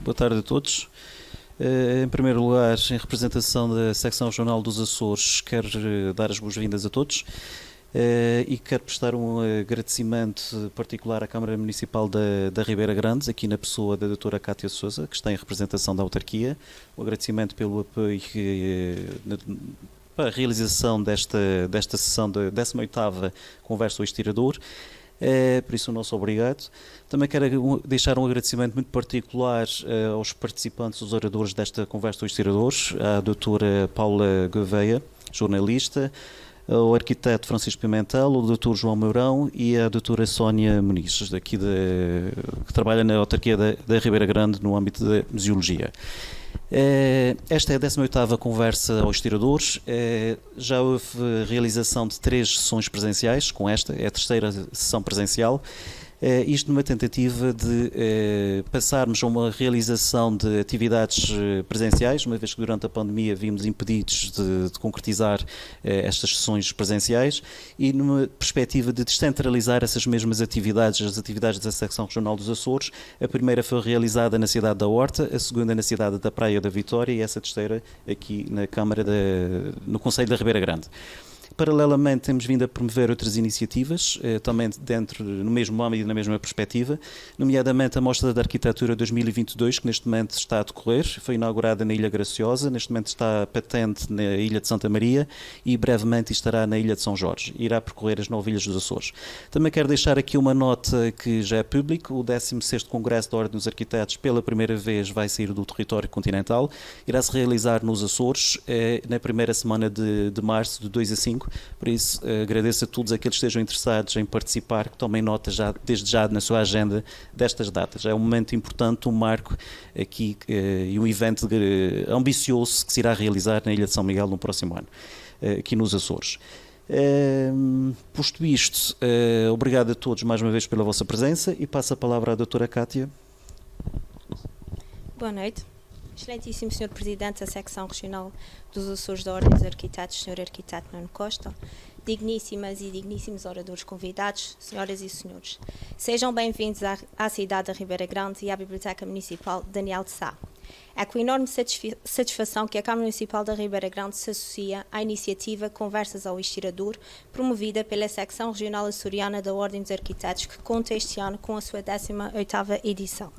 Boa tarde a todos. Em primeiro lugar, em representação da Secção Regional dos Açores, quero dar as boas-vindas a todos e quero prestar um agradecimento particular à Câmara Municipal da Ribeira Grande, aqui na pessoa da doutora Cátia Sousa, que está em representação da autarquia. Um agradecimento pelo apoio para a realização desta sessão da 18ª Conversa ao Estirador. Por isso o nosso obrigado. Também quero deixar um agradecimento muito particular aos participantes, os oradores desta Conversa ao Estirador, à doutora Paula Gouveia, jornalista, ao arquiteto Francisco Pimentel, ao doutor João Mourão e à doutora Sónia Muniz, que trabalha na autarquia da Ribeira Grande no âmbito da museologia. Esta é a 18ª Conversa aos Estiradores. Já houve realização de 3 sessões presenciais, com esta é a 3ª sessão presencial. Isto numa tentativa de passarmos a uma realização de atividades presenciais, uma vez que durante a pandemia vimos impedidos de concretizar estas sessões presenciais, e numa perspectiva de descentralizar essas mesmas atividades, as atividades da Secção Regional dos Açores. A primeira foi realizada na cidade da Horta, a segunda na cidade da Praia da Vitória e essa terceira aqui na Câmara no Concelho da Ribeira Grande. Paralelamente, temos vindo a promover outras iniciativas, também no mesmo âmbito e na mesma perspectiva, nomeadamente a Mostra da Arquitetura 2022, que neste momento está a decorrer, foi inaugurada na Ilha Graciosa, neste momento está patente na Ilha de Santa Maria e brevemente estará na Ilha de São Jorge. Irá percorrer as 9 ilhas dos Açores. Também quero deixar aqui uma nota que já é público: o 16º Congresso da Ordem dos Arquitetos, pela primeira vez, vai sair do território continental, irá-se realizar nos Açores, na primeira semana de março, de 2 a 5. Por isso, agradeço a todos aqueles que estejam interessados em participar, que tomem nota desde já na sua agenda destas datas. É um momento importante, um marco aqui e um evento ambicioso que se irá realizar na Ilha de São Miguel no próximo ano, aqui nos Açores. Posto isto, obrigado a todos mais uma vez pela vossa presença e passo a palavra à doutora Cátia. Boa noite. Excelentíssimo Sr. Presidente da Secção Regional dos Açores da Ordem dos Arquitetos, Sr. Arquiteto Nuno Costa, digníssimas e digníssimos oradores convidados, senhoras e senhores, sejam bem-vindos à cidade da Ribeira Grande e à Biblioteca Municipal Daniel de Sá. É com enorme satisfação que a Câmara Municipal da Ribeira Grande se associa à iniciativa Conversas ao Estirador, promovida pela Secção Regional Açoriana da Ordem dos Arquitetos, que conta este ano com a sua 18ª edição.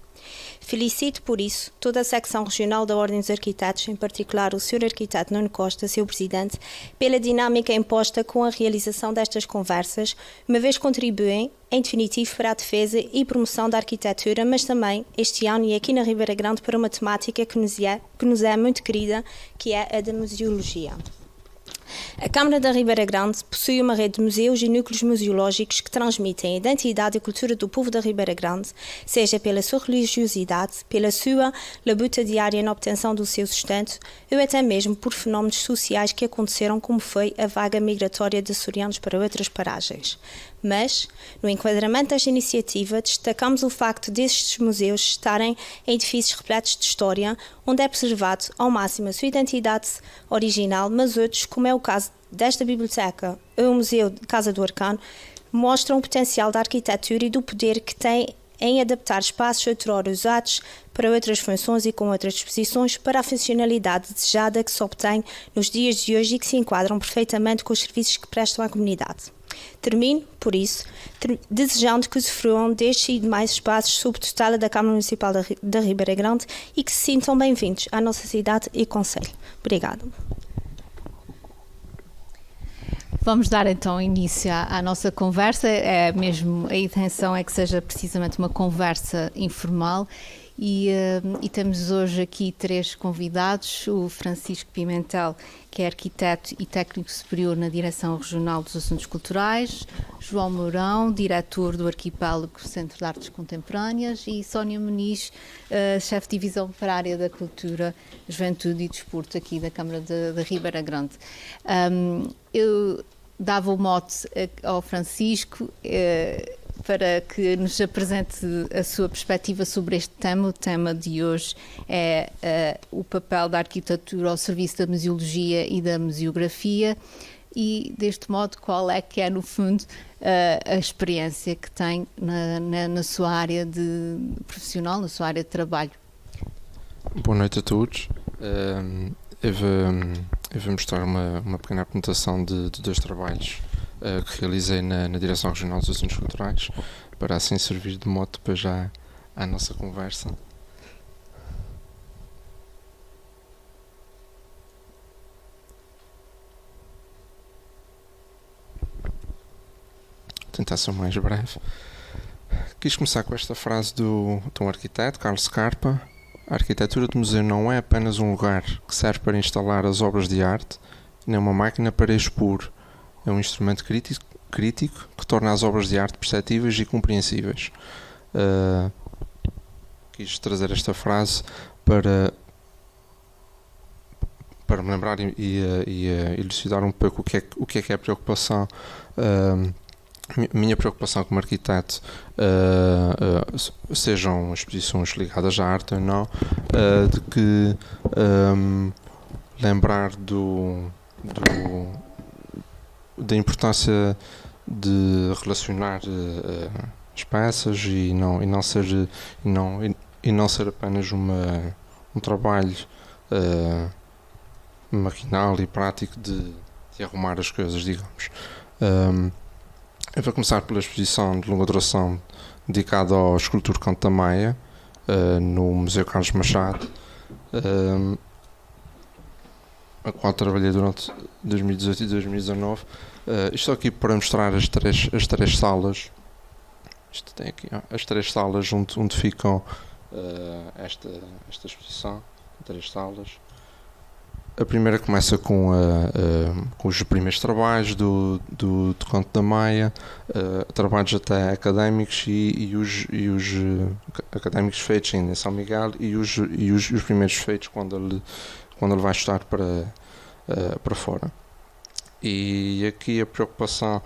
Felicito, por isso, toda a Secção Regional da Ordem dos Arquitetos, em particular o Sr. Arquiteto Nuno Costa, seu Presidente, pela dinâmica imposta com a realização destas conversas, uma vez contribuem, em definitivo, para a defesa e promoção da arquitetura, mas também, este ano e aqui na Ribeira Grande, para uma temática que nos é muito querida, que é a da museologia. A Câmara da Ribeira Grande possui uma rede de museus e núcleos museológicos que transmitem a identidade e cultura do povo da Ribeira Grande, seja pela sua religiosidade, pela sua labuta diária na obtenção do seu sustento, ou até mesmo por fenómenos sociais que aconteceram, como foi a vaga migratória de açorianos para outras paragens. Mas, no enquadramento desta iniciativa, destacamos o facto destes museus estarem em edifícios repletos de história, onde é preservado ao máximo a sua identidade original, mas outros, como é o caso desta biblioteca ou o Museu de Casa do Arcano, mostram o potencial da arquitetura e do poder que tem em adaptar espaços outrora usados para outras funções e com outras disposições para a funcionalidade desejada que se obtém nos dias de hoje e que se enquadram perfeitamente com os serviços que prestam à comunidade. Termino, por isso, desejando que usufruam destes e demais espaços sob tutela da Câmara Municipal da Ribeira Grande e que se sintam bem-vindos à nossa cidade e concelho. Obrigada. Vamos dar então início à nossa conversa. A intenção é que seja precisamente uma conversa informal e temos hoje aqui 3 convidados: o Francisco Pimentel, que é arquiteto e técnico superior na Direção Regional dos Assuntos Culturais, João Mourão, diretor do Arquipélago Centro de Artes Contemporâneas, e Sónia Muniz, chefe de divisão para a área da Cultura, Juventude e Desporto aqui da Câmara da Ribeira Grande. Eu dava o mote ao Francisco para que nos apresente a sua perspectiva sobre este tema. O tema de hoje é o papel da arquitetura ao serviço da museologia e da museografia e, deste modo, qual é que é, no fundo, a experiência que tem na sua área profissional, na sua área de trabalho. Boa noite a todos. Eu vou mostrar uma pequena apresentação de dois trabalhos que realizei na Direção Regional dos Assuntos Culturais, para assim servir de mote para já à nossa conversa. Vou tentar ser o mais breve. Quis começar com esta frase de um arquiteto, Carlos Scarpa. A arquitetura do museu não é apenas um lugar que serve para instalar as obras de arte, nem uma máquina para expor. É um instrumento crítico que torna as obras de arte perceptíveis e compreensíveis. Quis trazer esta frase para me lembrar e elucidar um pouco o que é a preocupação. Minha preocupação como arquiteto, sejam exposições ligadas à arte ou não, de que lembrar da importância de relacionar as peças e não ser apenas um trabalho maquinal e prático de arrumar as coisas, digamos. Eu vou começar pela exposição de longa duração dedicada ao escultor Conto da Maia, no Museu Carlos Machado, a qual trabalhei durante 2018 e 2019. Estou aqui para mostrar as três salas. Isto tem aqui as três salas onde ficam esta exposição. 3 salas. A primeira começa com os primeiros trabalhos do Conto da Maia, trabalhos até académicos e os académicos feitos ainda em São Miguel e os primeiros feitos quando ele vai estar para fora. E aqui a preocupação,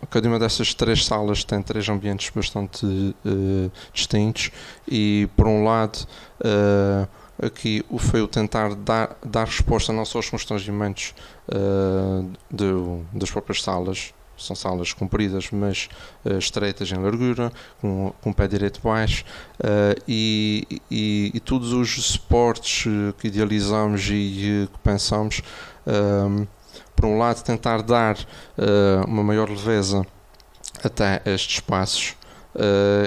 cada uma dessas 3 salas tem 3 ambientes bastante distintos e, por um lado, aqui foi o tentar dar resposta não só aos constrangimentos das próprias salas. São salas compridas, mas estreitas em largura, com pé direito baixo, e todos os suportes que idealizamos e que pensamos, por um lado, tentar dar uma maior leveza até estes espaços.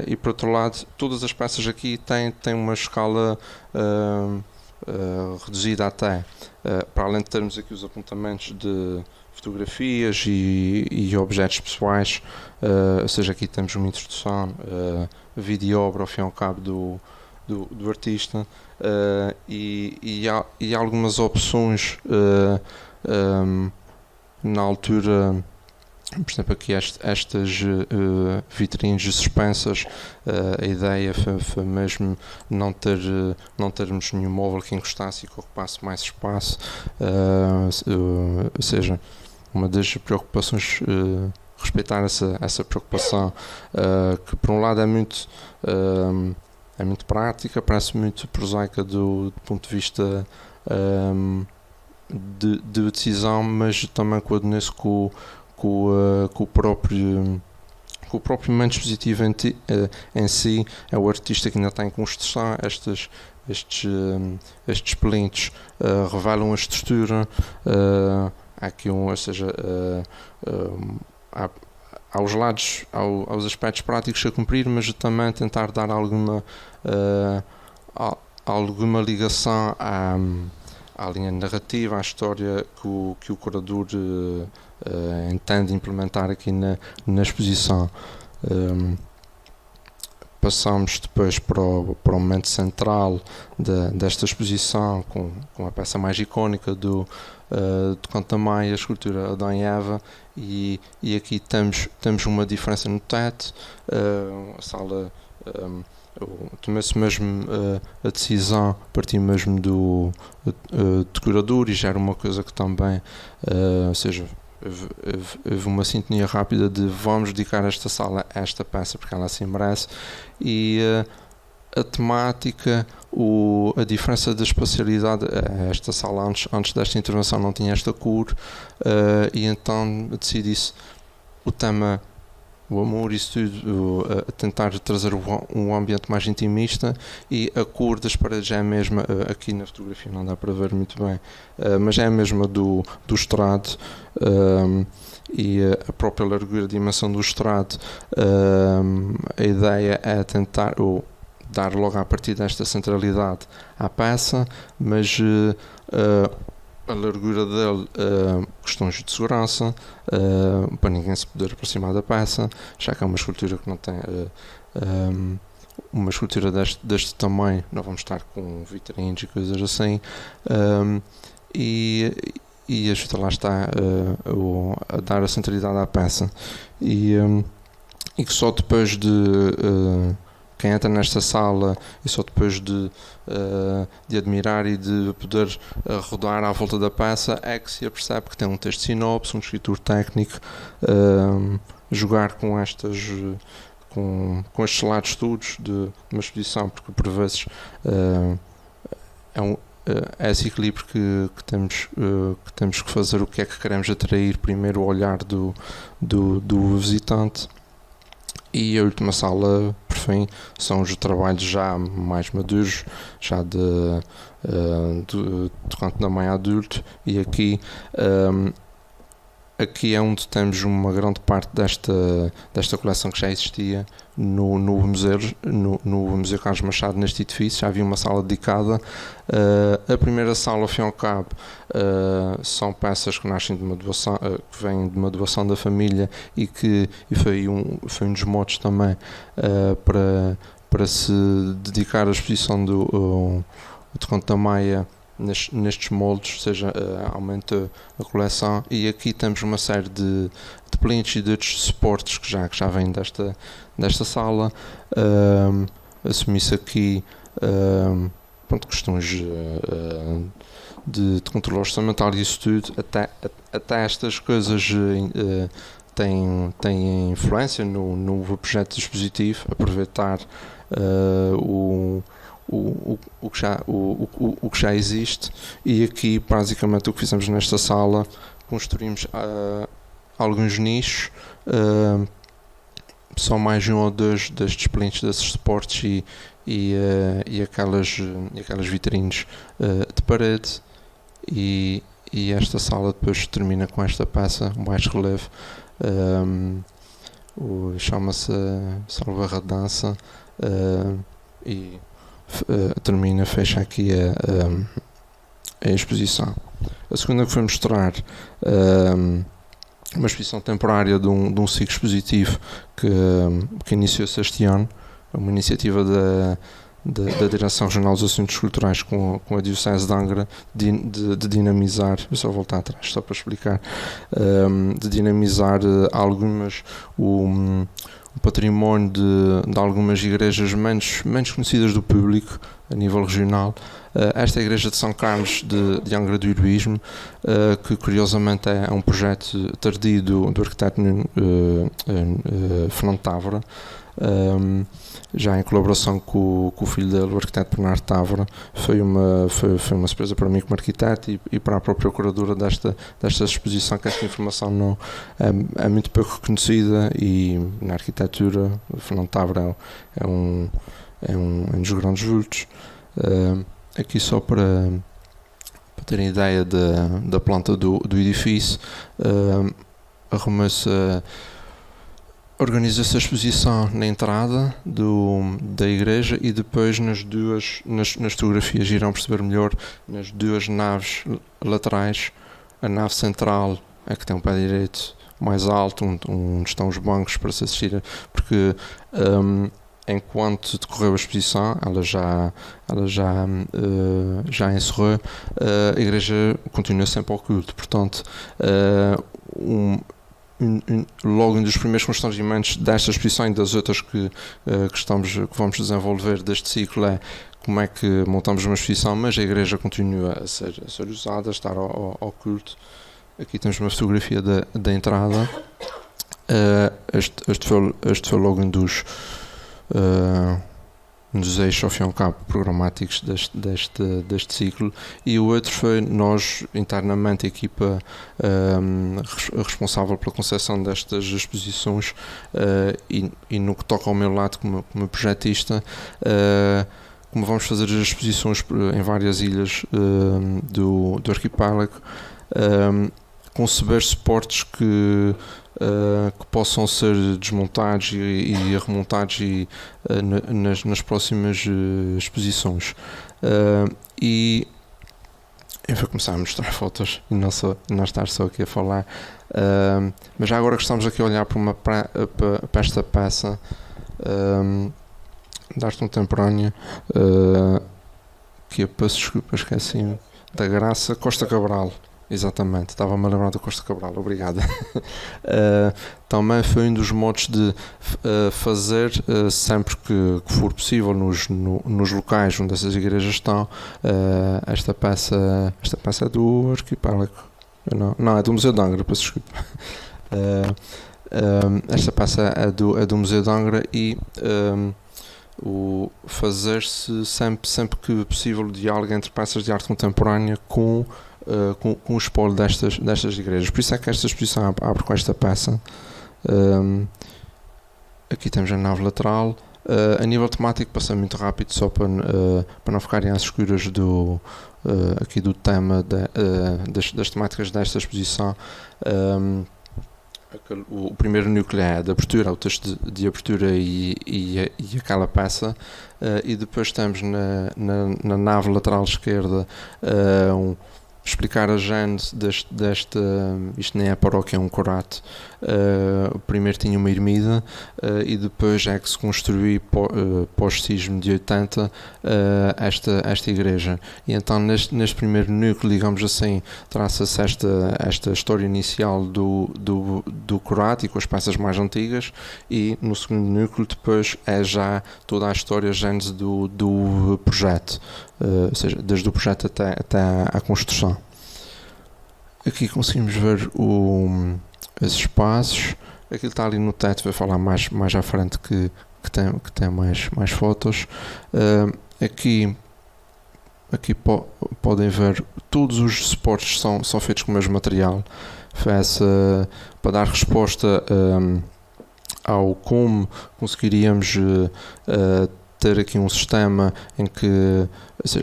E por outro lado, todas as peças aqui têm uma escala reduzida até, para além de termos aqui os apontamentos de fotografias e objetos pessoais, ou seja, aqui temos uma introdução, vídeo e obra ao fim e ao cabo do artista, e há algumas opções na altura. Por exemplo, aqui estas vitrines suspensas, a ideia foi mesmo não termos nenhum móvel que encostasse e que ocupasse mais espaço, ou seja, uma das preocupações, respeitar essa preocupação, que por um lado é muito prática, parece muito prosaica do ponto de vista de decisão, mas também coaduna-se com o próprio momento expositivo em si. É o artista que ainda está em construção. Estes plintos revelam a estrutura. Há aqui ou seja, aos lados, aos aspectos práticos a cumprir, mas também tentar dar alguma ligação à linha narrativa, à história que o curador entende implementar aqui na exposição. Passamos depois para o momento central desta exposição, com a peça mais icónica de Conto da Maia, a escultura Adão e Eva, e aqui temos uma diferença no teto. A sala tomou-se mesmo a decisão a partir mesmo do decorador, e já era uma coisa que também, ou seja, houve uma sintonia rápida de vamos dedicar esta sala a esta peça porque ela assim merece, e a temática, a diferença da espacialidade. Esta sala antes desta intervenção não tinha esta cor, e então decidi-se o tema o amor, isso tudo, a tentar trazer um ambiente mais intimista, e a cor das paredes é a mesma, aqui na fotografia não dá para ver muito bem, mas é a mesma do estrado, e a própria largura e dimensão do estrado. A ideia é tentar dar logo a partir desta centralidade à peça, mas a largura dele, questões de segurança, para ninguém se poder aproximar da peça, já que é uma escultura que não tem uma escultura deste tamanho, não vamos estar com vitrines e coisas assim, e lá está a dar a centralidade à peça, e que só depois de quem entra nesta sala, e só depois de admirar e de poder rodar à volta da peça, é que se apercebe que tem um texto de sinopse, um escritor técnico, jogar com estes lados todos de uma exposição, porque por vezes é esse equilíbrio que temos que fazer. O que é que queremos atrair? Primeiro o olhar do visitante, e a última sala, por fim, são os trabalhos já mais maduros, já de canto da mãe adulto, e aqui é onde temos uma grande parte desta coleção que já existia no Museu Carlos Machado, neste edifício. Já havia uma sala dedicada. A primeira sala, ao fim e ao cabo, são peças que nascem de uma doação, que vêm de uma doação da família, e foi um dos motos também para se dedicar à exposição do Canto da Maia nestes moldes, ou seja, aumenta a coleção. E aqui temos uma série de plintos e de outros suportes que já vêm desta sala. Assumi-se aqui questões de controle orçamental e isso tudo, até estas coisas têm influência no projeto dispositivo, aproveitar o que já existe. E aqui basicamente o que fizemos nesta sala, construímos alguns nichos, só mais um ou dois destes plintos, desses suportes, e aquelas vitrines de parede, e esta sala depois termina com esta peça, um baixo relevo, chama-se Salvarra Dança, e fecha aqui a exposição. A segunda que foi mostrar uma exposição temporária de um ciclo expositivo que iniciou-se este ano, uma iniciativa da Direção Regional dos Assuntos Culturais com a Diocese de Angra, de dinamizar, vou só voltar atrás só para explicar, de dinamizar o património de algumas igrejas menos conhecidas do público a nível regional. Esta é a igreja de São Carlos de Angra do Heroísmo, que curiosamente é um projeto tardio do arquiteto Fernando Távora, já em colaboração com o filho dele, o arquiteto Bernardo Távora. Foi uma surpresa para mim como arquiteto e para a própria curadora desta exposição, que esta informação não é muito pouco conhecida, e na arquitetura o Fernando Távora é um dos grandes vultos. Aqui só para terem ideia da planta do edifício, organiza-se a exposição na entrada da igreja, e depois nas fotografias irão perceber melhor, nas duas naves laterais. A nave central é que tem um pé direito mais alto, onde estão os bancos para se assistir, porque enquanto decorreu a exposição, ela já encerrou, a igreja continua sempre ao culto. Portanto, logo um dos primeiros constrangimentos desta exposição e das outras que vamos desenvolver deste ciclo é como é que montamos uma exposição, mas a igreja continua a ser usada, a estar ao culto. Aqui temos uma fotografia da entrada. Este foi logo um nos eixos, ao fim e ao cabo, programáticos deste ciclo, e o outro foi nós, internamente, a equipa responsável pela concepção destas exposições, e no que toca ao meu lado como projetista, como vamos fazer as exposições em várias ilhas do arquipélago, conceber suportes que possam ser desmontados e remontados nas próximas exposições. E eu vou começar a mostrar fotos e não estar só aqui a falar. Mas já agora que estamos aqui a olhar para esta peça da arte contemporânea, que eu peço desculpa, esqueci da Graça Costa Cabral. Exatamente, estava-me a lembrar do Costa Cabral, obrigado. Também foi um dos modos de fazer, sempre que for possível, nos locais onde essas igrejas estão, esta peça é do arquipélago, não, é do Museu de Angra, peço desculpa. Esta peça é do Museu de Angra, e o fazer-se sempre que possível o diálogo entre peças de arte contemporânea com o espólio destas igrejas. Por isso é que esta exposição abre com esta peça. Aqui temos a nave lateral. A nível temático, passei muito rápido, só para não ficarem às escuras aqui do tema das temáticas desta exposição. O primeiro núcleo é de abertura, o texto de abertura e aquela peça, e depois temos na nave lateral esquerda explicar a gênese desta, isto nem é paróquia, é um corato. Primeiro tinha uma ermida, e depois é que se construiu pós-sismo de 80 esta igreja. E então neste primeiro núcleo, digamos assim, traça-se esta história inicial do corato e com as peças mais antigas, e no segundo núcleo depois é já toda a história, a gênese do projeto, ou seja, desde o projeto até à construção. Aqui conseguimos ver os espaços. Aquilo está ali no teto, vai falar mais à frente que tem mais fotos. Aqui podem ver todos os suportes são feitos com o mesmo material. Para dar resposta ao como conseguiríamos ter aqui um sistema em que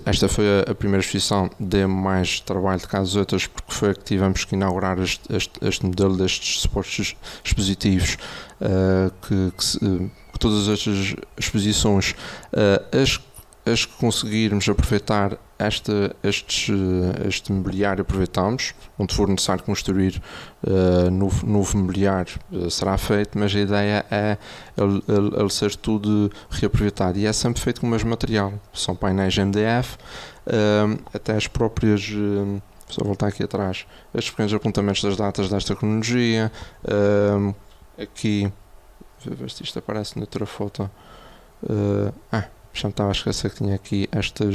esta foi a primeira exposição, deu mais trabalho do que as outras, porque foi que tivemos que inaugurar este modelo destes suportes expositivos, que todas estas exposições, as que conseguirmos aproveitar este mobiliário, aproveitamos. Onde for necessário construir novo mobiliário, será feito, mas a ideia é ele ser tudo reaproveitado, e é sempre feito com o mesmo material. São painéis MDF, até as próprias, só voltar aqui atrás, estes pequenos apontamentos das datas desta cronologia. Aqui, ver se isto aparece noutra foto. Já me estava a esquecer que tinha aqui estas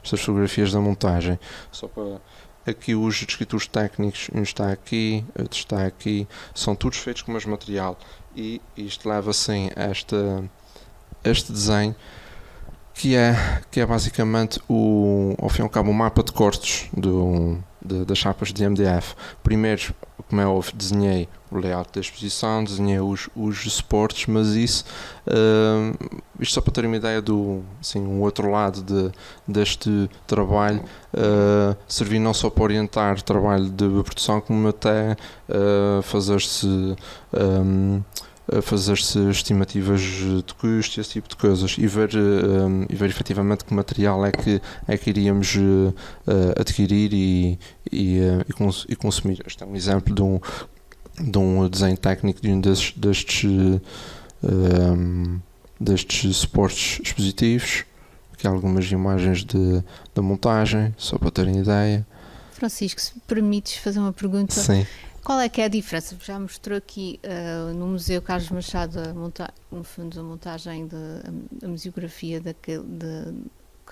fotografias da montagem. Só para aqui os descritos técnicos, um está aqui, outro está aqui, são todos feitos com o mesmo material, e isto leva assim a este desenho, que é basicamente ao fim e ao cabo, um mapa de cortes das chapas de MDF. Primeiro, como é óbvio, desenhei o layout da exposição, desenhei os suportes, mas isto só para ter uma ideia um outro lado deste trabalho, servir não só para orientar o trabalho de produção, como até fazer-se estimativas de custo, esse tipo de coisas, e ver efetivamente que material é que iríamos adquirir e consumir. Este é um exemplo de um desenho técnico de um destes suportes expositivos. Aqui há algumas imagens da montagem, só para terem ideia. Francisco, se me permites fazer uma pergunta. Sim. Qual é que é a diferença? Já mostrou aqui no Museu Carlos Machado no fundo a montagem a museografia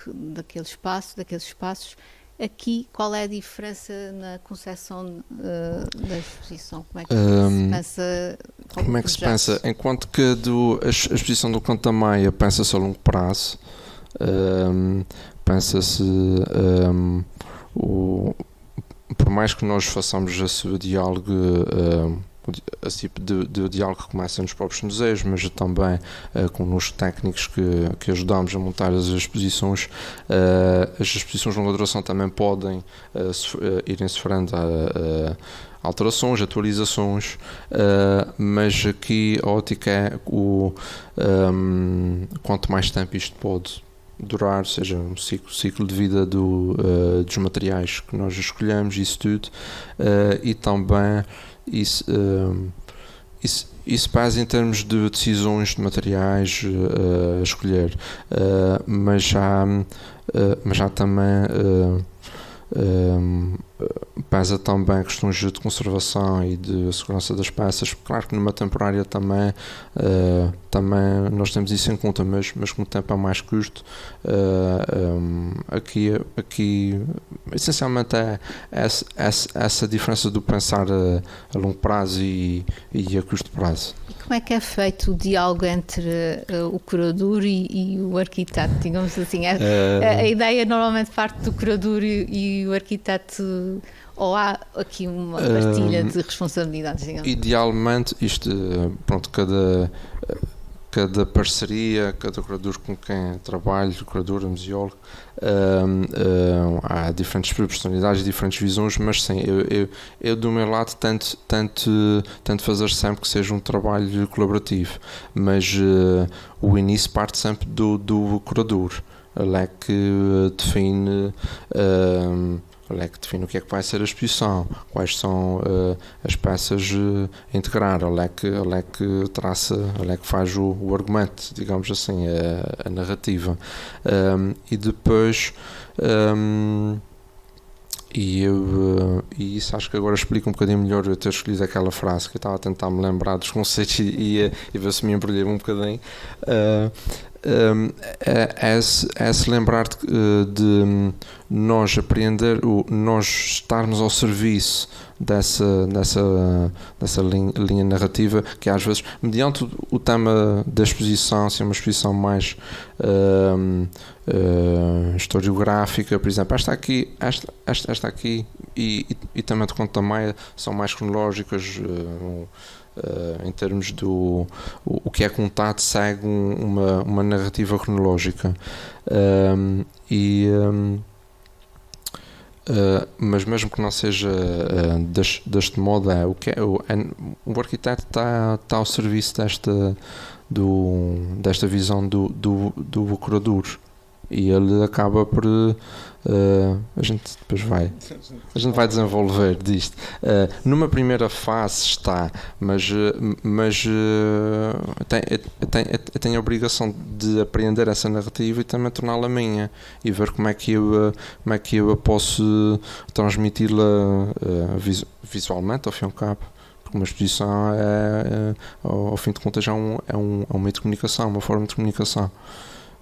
daqueles espaços. Aqui, qual é a diferença na concepção da exposição? Como é que se pensa? Como é que se pensa? Enquanto que a exposição do Conta Maia pensa-se a longo prazo, pensa-se, por mais que nós façamos esse diálogo, esse tipo de diálogo que começa nos próprios museus, mas também com os técnicos que ajudamos a montar as exposições de longa duração também podem irem sofrendo alterações, atualizações, mas aqui a ótica é quanto mais tempo isto pode durar, seja um ciclo de vida dos materiais que nós escolhemos, isso tudo, e também isso pesa em termos de decisões de materiais a escolher, mas já também pesa também questões de conservação e de segurança das peças. Claro que numa temporária também nós temos isso em conta, mas com o tempo há mais custo. Aqui essencialmente é essa diferença do pensar a longo prazo e a curto prazo. E como é que é feito o diálogo entre o curador e o arquiteto, digamos assim? A ideia normalmente parte do curador e o arquiteto, ou há aqui uma partilha de responsabilidades, digamos? Idealmente, pronto, cada parceria, cada curador com quem trabalho, curador, museólogo, há diferentes personalidades, diferentes visões, mas sim, eu do meu lado tento fazer sempre que seja um trabalho colaborativo, mas o início parte sempre do curador. Ele é que define o que é que vai ser a exposição, quais são as peças a integrar, ele é que traça, ele é que faz o argumento, digamos assim, a narrativa. E depois e isso acho que agora explica um bocadinho melhor eu ter escolhido aquela frase, que eu estava a tentar me lembrar dos conceitos e ver se me embrulhei um bocadinho. É se lembrar de nós apreender, nós estarmos ao serviço dessa linha narrativa, que às vezes, mediante o tema da exposição, se é uma exposição mais historiográfica, por exemplo, esta aqui e também de Conta Maia são mais cronológicas, em termos do o que é contado segue uma narrativa cronológica, mas mesmo que não seja deste modo, o arquiteto está ao serviço desta visão do curador, e ele acaba por a gente depois vai desenvolver disto. Numa primeira fase está, mas eu tenho a obrigação de apreender essa narrativa e também torná-la minha e ver como é que eu posso transmiti-la visualmente, ao fim e ao cabo. Porque uma exposição ao fim de contas é um meio de comunicação, uma forma de comunicação,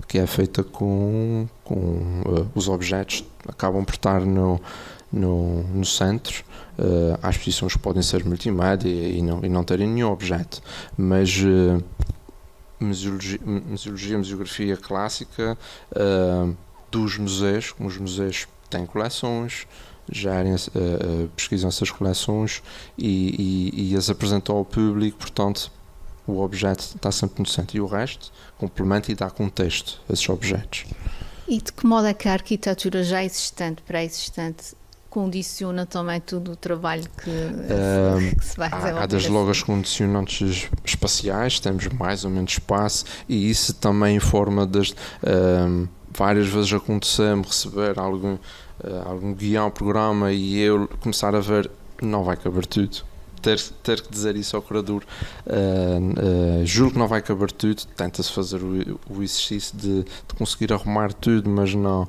que é feita com os objetos, acabam por estar no centro. Há exposições que podem ser multimédia e não terem nenhum objeto, mas museografia clássica dos museus, como os museus têm coleções, pesquisam essas coleções e as apresentam ao público, portanto o objeto está sempre no centro e o resto complementa e dá contexto a esses objetos. E de que modo é que a arquitetura já existente, pré-existente, condiciona também todo o trabalho que se vai desenvolver? Há desde logo as condicionantes espaciais, temos mais ou menos espaço, e isso também informa várias vezes aconteceu-me receber algum guião, programa, e eu começar a ver, não vai caber tudo. Ter que dizer isso ao curador, juro que não vai caber tudo, tenta-se fazer o exercício de conseguir arrumar tudo, mas não,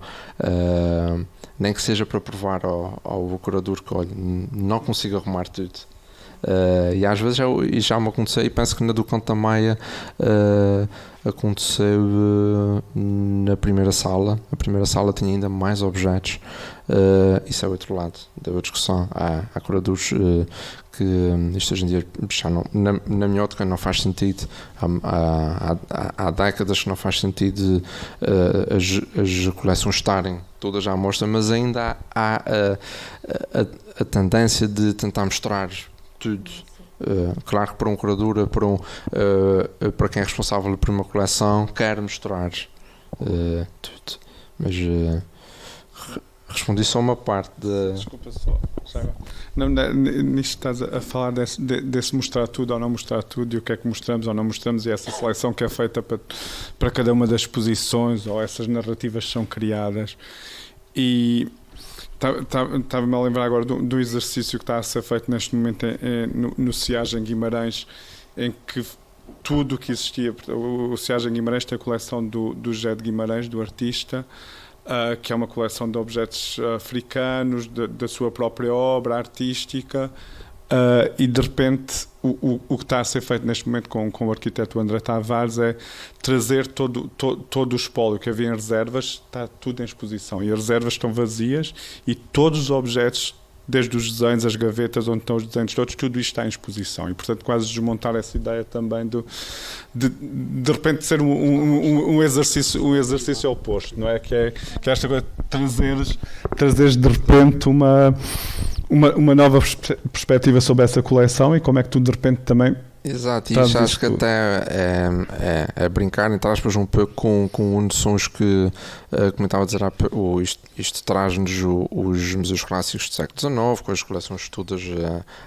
nem que seja para provar ao curador que, olha, não consigo arrumar tudo, E às vezes já me aconteceu, e penso que na do Conta Maia aconteceu na primeira sala. A primeira sala tinha ainda mais objetos. Isso é o outro lado da discussão. Há curadores que isto hoje em dia já não, na minha ótica não faz sentido. Há décadas que não faz sentido as coleções estarem todas à mostra, mas ainda há a tendência de tentar mostrar tudo. Claro que para um curador, para quem é responsável por uma coleção, quer mostrar tudo. Mas respondi só uma parte da... Desculpa só. Nisto estás a falar desse mostrar tudo ou não mostrar tudo, e o que é que mostramos ou não mostramos, e essa seleção que é feita para cada uma das exposições, ou essas narrativas que são criadas. E estava-me a lembrar agora do exercício que está a ser feito neste momento no SIAG em Guimarães, em que tudo o que existia, o SIAG em Guimarães tem a coleção do José de Guimarães, do artista, que é uma coleção de objetos africanos, da sua própria obra artística, e de repente o que está a ser feito neste momento com o arquiteto André Tavares é trazer todo o espólio que havia em reservas, está tudo em exposição, e as reservas estão vazias, e todos os objetos, desde os desenhos, as gavetas onde estão os desenhos todos, tudo isto está em exposição, e portanto quase desmontar essa ideia também de repente ser um exercício oposto, não é? Que é esta coisa de trazeres de repente uma nova perspectiva sobre essa coleção, e como é que tu de repente também... Exato, e isso acho que até é brincar, entre aspas, um pouco com noções que, como eu estava a dizer, isto traz-nos os museus clássicos do século XIX, com as coleções todas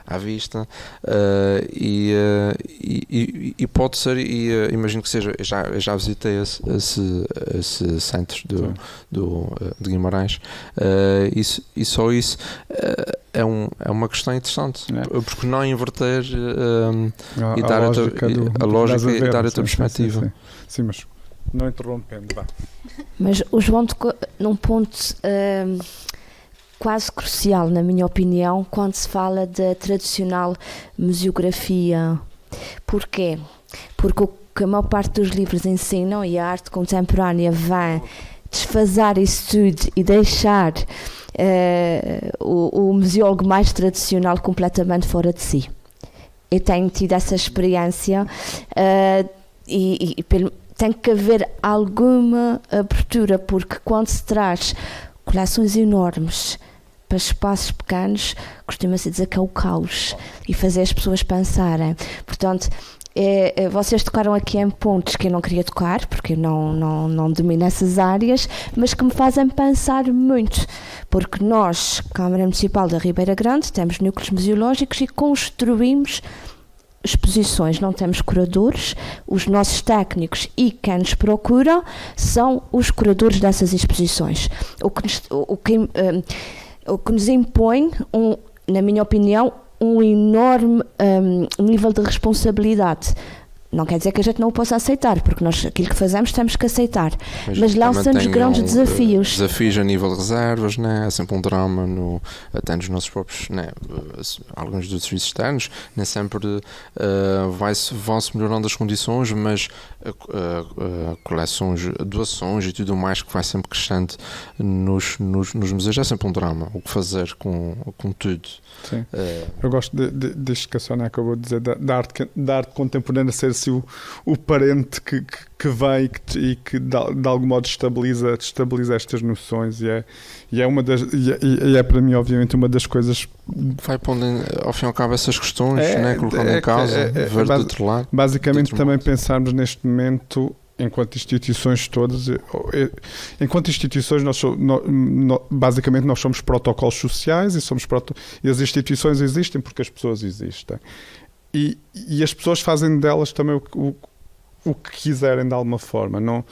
à vista, e pode ser, imagino que seja, já visitei esse centro de Guimarães, e só isso é uma questão interessante, porque não inverter e dar a lógica e dar outra perspectiva. Sim, mas não interrompendo, vá. Mas o João tocou num ponto quase crucial, na minha opinião, quando se fala da tradicional museografia. Porquê? Porque o que a maior parte dos livros ensinam, e a arte contemporânea vem desfazer isso tudo e deixar o museólogo mais tradicional completamente fora de si. Eu tenho tido essa experiência, e tem que haver alguma abertura, porque quando se traz coleções enormes para espaços pequenos, costuma-se dizer que é o caos, e fazer as pessoas pensarem. Portanto, vocês tocaram aqui em pontos que eu não queria tocar, porque eu não domino essas áreas, mas que me fazem pensar muito, porque nós, Câmara Municipal da Ribeira Grande, temos núcleos museológicos e construímos exposições, não temos curadores, os nossos técnicos e quem nos procura são os curadores dessas exposições. O que nos impõe, na minha opinião, um enorme nível de responsabilidade. Não quer dizer que a gente não o possa aceitar, porque nós aquilo que fazemos temos que aceitar, mas lança-nos grandes desafios. Desafios a nível de reservas, né? É sempre um drama até nos nossos próprios, né? Alguns dos serviços externos, nem sempre vão-se melhorando as condições, mas coleções, doações e tudo mais que vai sempre crescendo nos museus é sempre um drama. O que fazer com tudo. Sim. Eu gosto disto que a Sónia acabou de dizer, da arte contemporânea ser assim o parente que vem e que de algum modo estabiliza estas noções, e é para mim obviamente uma das coisas. Vai pondo ao fim e ao cabo essas questões, colocando em causa, ver do outro lado. Basicamente também pensarmos neste momento, enquanto instituições todas, basicamente nós somos protocolos sociais, e as instituições existem porque as pessoas existem, e as pessoas fazem delas também o que quiserem de alguma forma. Não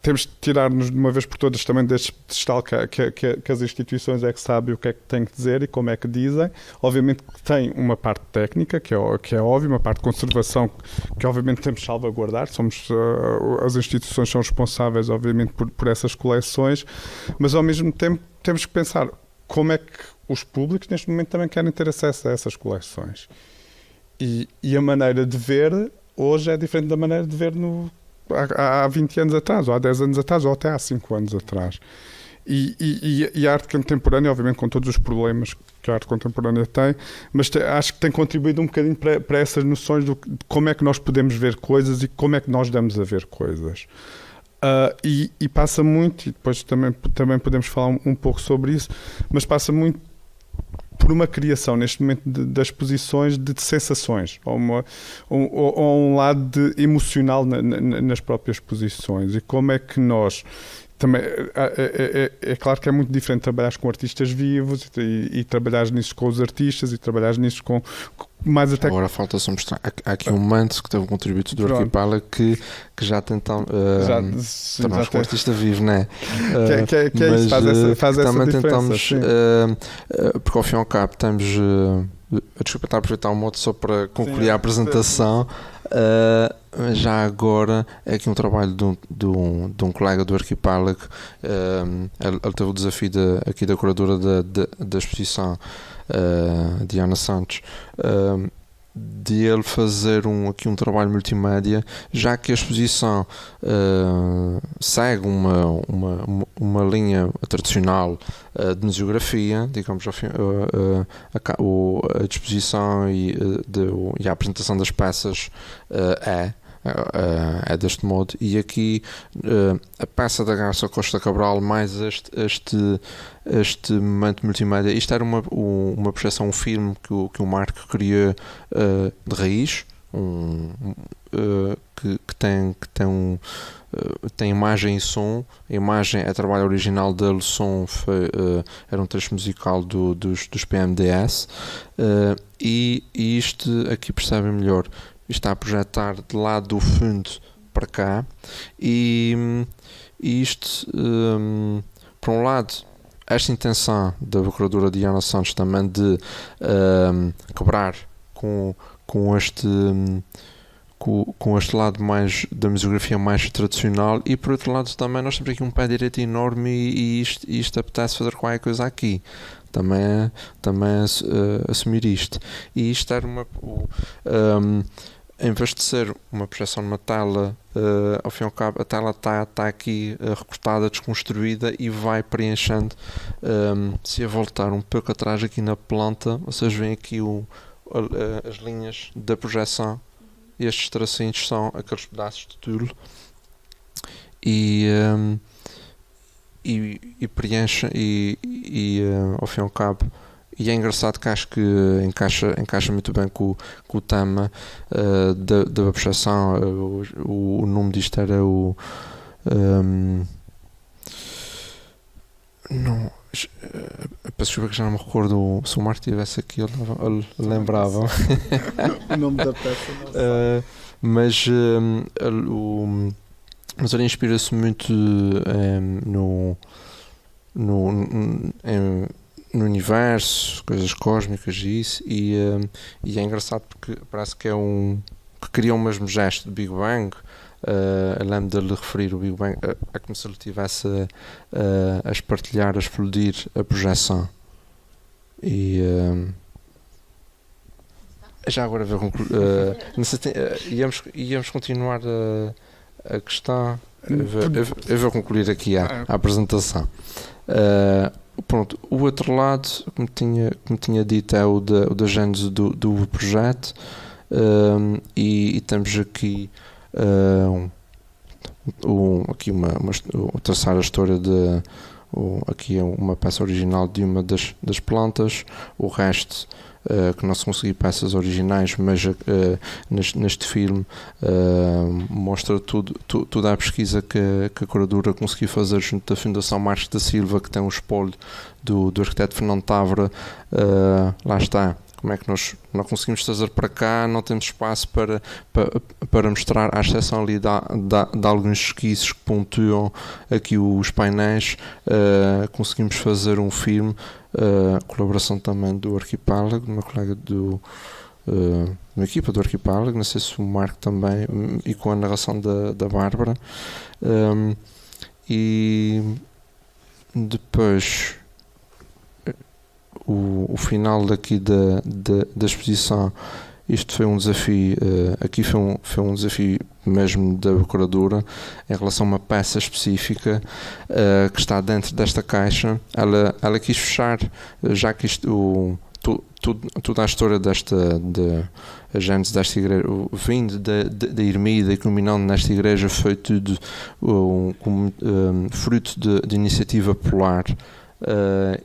temos de tirar-nos de uma vez por todas também deste pedestal que as instituições é que sabem o que é que têm que dizer e como é que dizem. Obviamente que tem uma parte técnica, que é óbvio, uma parte de conservação que obviamente temos de salvaguardar. As instituições são responsáveis, obviamente, por essas coleções, mas ao mesmo tempo temos que pensar como é que os públicos neste momento também querem ter acesso a essas coleções. E a maneira de ver hoje é diferente da maneira de ver há 20 anos atrás, ou há 10 anos atrás, ou até há 5 anos atrás. E a arte contemporânea, obviamente, com todos os problemas que a arte contemporânea tem, mas acho que tem contribuído um bocadinho para essas noções de como é que nós podemos ver coisas e como é que nós damos a ver coisas. E passa muito, e depois também podemos falar um pouco sobre isso, mas passa muito por uma criação, neste momento, das exposições de sensações, ou um lado emocional nas próprias exposições. E como é que nós... Também, é claro que é muito diferente trabalhar com artistas vivos e trabalhar nisso com os artistas e trabalhar nisso com mais até... Agora falta-se mostrar. Há aqui um Manto que teve um contributo do Arquipélago que já tentam tornar-se um artista vivo, não é? Que é isso, faz essa também diferença. Tentamos, porque ao fim e ao cabo estamos... desculpa, estar a aproveitar um modo só para concluir a apresentação. Já agora é aqui um trabalho de um colega do Arquipélago. Ele teve o desafio aqui da curadora da exposição, Diana Santos, de ele fazer aqui um trabalho multimédia, já que a exposição segue uma linha tradicional de museografia, digamos, a disposição e a apresentação das peças é deste modo, e aqui a peça da Garça Costa Cabral mais este momento multimédia. Isto era uma projeção, um filme que o Marco criou de raiz, que tem imagem e som. A imagem é trabalho original dele, o som era um trecho musical dos PMDS, e isto aqui percebem melhor. Está a projetar de lado do fundo para cá, e isto, por um lado, esta intenção da curadora Diana Santos também de quebrar com este lado mais da museografia mais tradicional, e por outro lado também nós temos aqui um pé direito enorme, e isto apetece fazer qualquer coisa aqui. Também assumir isto. E isto era em vez de ser uma projeção numa tela, ao fim e ao cabo, a tela está aqui recortada, desconstruída, e vai preenchendo. Se a voltar um pouco atrás aqui na planta, vocês veem aqui as linhas da projeção. Estes tracinhos são aqueles pedaços de tule, e preenche, ao fim e ao cabo. E é engraçado que acho que encaixa muito bem com o tema da projeção. O nome disto era o... não, peço desculpa que já não me recordo. Se o Marco estivesse aqui, ele lembrava. O nome da peça não sei. Mas ele inspira-se muito no universo, coisas cósmicas e isso, e é engraçado porque parece que que cria o mesmo gesto de Big Bang. Eu lembro de lhe referir o Big Bang, é como se ele estivesse a espartilhar, a explodir a projeção. E já agora vou concluir. Não sei, íamos continuar a questão. Eu vou concluir aqui a apresentação. Pronto, o outro lado, como tinha dito, é o da gênese do projeto, e temos aqui aqui traçar a história aqui é uma peça original de uma das plantas. O resto, que não se conseguiu peças originais, mas neste filme mostra toda a pesquisa que a curadora conseguiu fazer junto da Fundação Marques da Silva, que tem um espólio do arquiteto Fernando Távora. Lá está. Como é que nós não conseguimos trazer para cá, não temos espaço para mostrar, à exceção ali de alguns esquiços que pontuam aqui os painéis. Conseguimos fazer um filme, colaboração também do Arquipélago, de uma colega uma equipa do Arquipélago, não sei se o Marco também, e com a narração da Bárbara. E depois o final daqui da exposição isto foi um desafio, aqui foi um desafio mesmo da Procuradora em relação a uma peça específica que está dentro desta caixa. Ela quis fechar, já que isto, toda a história a gênese desta igreja, vindo da ermida e culminando nesta igreja, foi tudo fruto de iniciativa popular.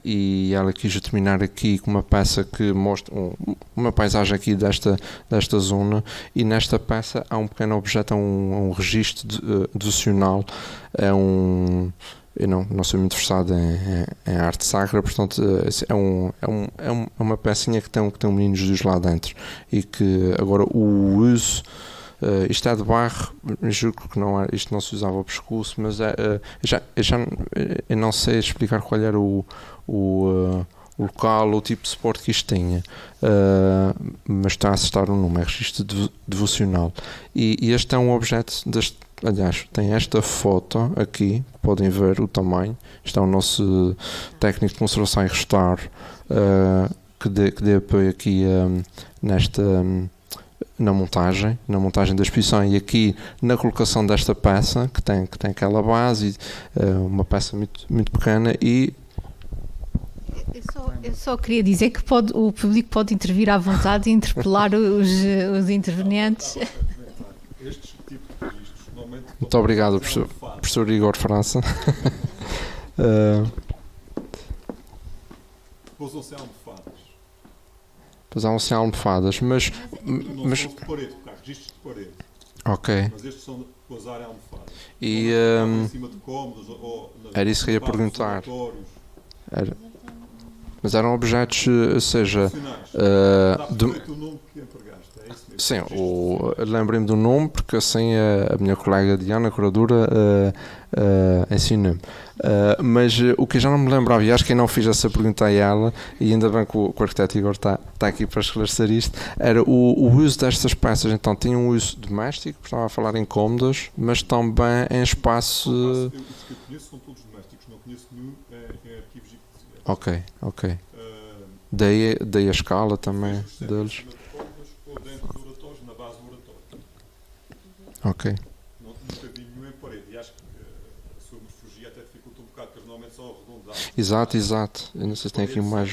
E ela quis terminar aqui com uma peça que mostra uma paisagem aqui desta zona, e nesta peça há um pequeno objeto, um registro devocional. Eu não sou muito versado em arte sacra, portanto é uma pecinha que tem um menino Jesus lá dentro, e que agora o uso, isto é de barro, juro que isto não se usava ao pescoço, mas eu não sei explicar qual era o local, o tipo de suporte que isto tinha, mas está a acertar o nome, é registro devocional. E este é um objeto aliás, tem esta foto aqui, podem ver o tamanho. Este é o nosso técnico de conservação e restauro, que dê apoio aqui na montagem da exposição, e aqui na colocação desta peça, que tem aquela base, uma peça muito, muito pequena. E eu só queria dizer que o público pode intervir à vontade e interpelar os intervenientes. Estes tipos de registros, normalmente... Muito obrigado, professor Igor França. Pousam-se almofadas. Pousam-se almofadas, mas Não são de parede, porque há registros de parede. Ok. Mas estes são de pousar almofadas. E em cima de cômodos ou era isso que eu ia perguntar. Mas eram objetos, ou seja, o nome que empregaste, é isso mesmo? Sim, lembrei-me do nome, porque assim a minha colega Diana, curadora, ensina-me. Mas o que eu já não me lembrava, e acho que eu não fiz essa pergunta a ela, e ainda bem que o arquiteto Igor está aqui para esclarecer isto, era o uso destas peças. Então, tinha um uso doméstico, estava a falar em cômodos, mas também em espaço... Os que eu conheço são todos domésticos, não conheço nenhum em arquivos e Ok. Daí a escala também deles. ou dentro do oratório, na base do oratório. Ok. Nunca vi nenhum em parede, e acho que a sua morfologia até dificulta um bocado, porque normalmente são arredondados. Exato. Eu não sei se tem aqui mais...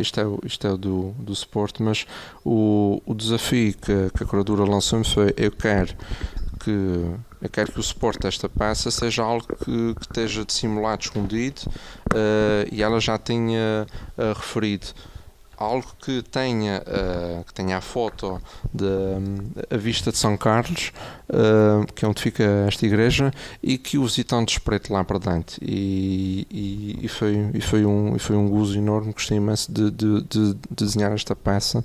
isto é o do suporte, mas o desafio que a curadora lançou-me foi: eu quero que o suporte desta peça seja algo que esteja dissimulado, escondido, e ela já tinha referido algo que tenha a foto a vista de São Carlos, que é onde fica esta igreja, e que o visitante espreite lá para dentro. E foi um gozo enorme. Gostei imenso de desenhar esta peça.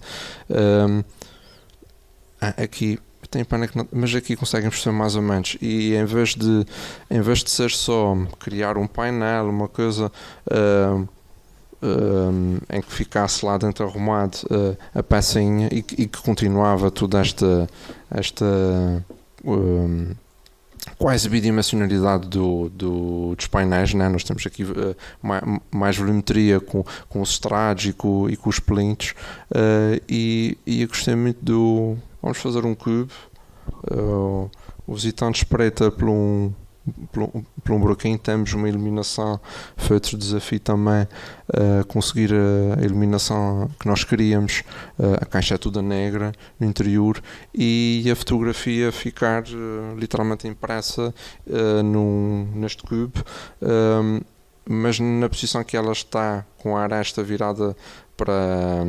Aqui tem pena que não, mas aqui conseguem perceber mais ou menos. E em vez de ser só criar um painel, uma coisa em que ficasse lá dentro arrumado a pecinha, e que continuava toda esta quase bidimensionalidade dos painéis, né? Nós temos aqui mais volumetria com os estrados e com os plintos, e eu gostei muito vamos fazer um cubo. O visitante espreita por um buraquinho. Temos uma iluminação, foi outro desafio também, conseguir a iluminação que nós queríamos. A caixa é toda negra no interior, e a fotografia ficar literalmente impressa neste cubo, mas na posição que ela está, com a aresta virada para...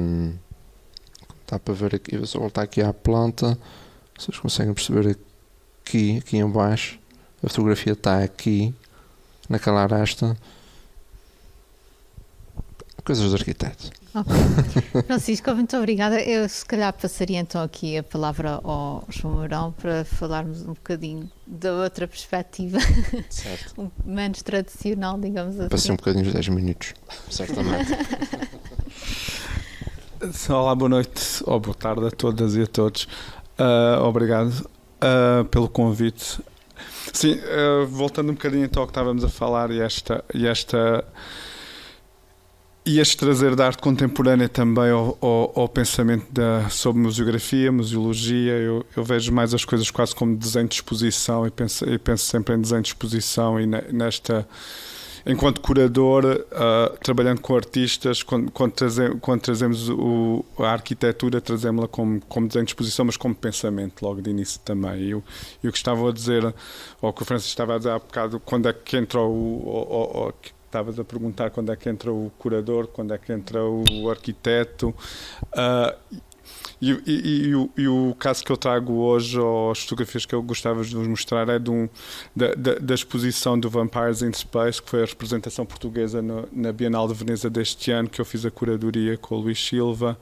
Dá para ver aqui, vou só voltar aqui à planta. Vocês conseguem perceber aqui em baixo, a fotografia está aqui naquela aresta. Coisas de arquiteto. Okay. Francisco, muito obrigada. Eu se calhar passaria então aqui a palavra ao João Mourão para falarmos um bocadinho da outra perspectiva, certo. Menos tradicional, digamos assim. Passei um bocadinho de 10 minutos, certamente. Olá, boa noite ou boa tarde a todas e a todos. Obrigado pelo convite. Sim, e este trazer da arte contemporânea também ao pensamento sobre museografia, museologia. Eu vejo mais as coisas quase como desenho de exposição, e penso sempre em desenho de exposição, e nesta, enquanto curador, trabalhando com artistas, quando trazemos a arquitetura, trazemos-la como desenho de exposição, mas como pensamento logo de início também. E o que estava a dizer, ou que o Francisco estava a dizer há bocado, quando é que entra estavas a perguntar quando é que entra o curador, quando é que entra o arquiteto. E o caso que eu trago hoje, ou as fotografias que eu gostava de vos mostrar, é da exposição do Vampires in Space, que foi a representação portuguesa na Bienal de Veneza deste ano, que eu fiz a curadoria com o Luís Silva,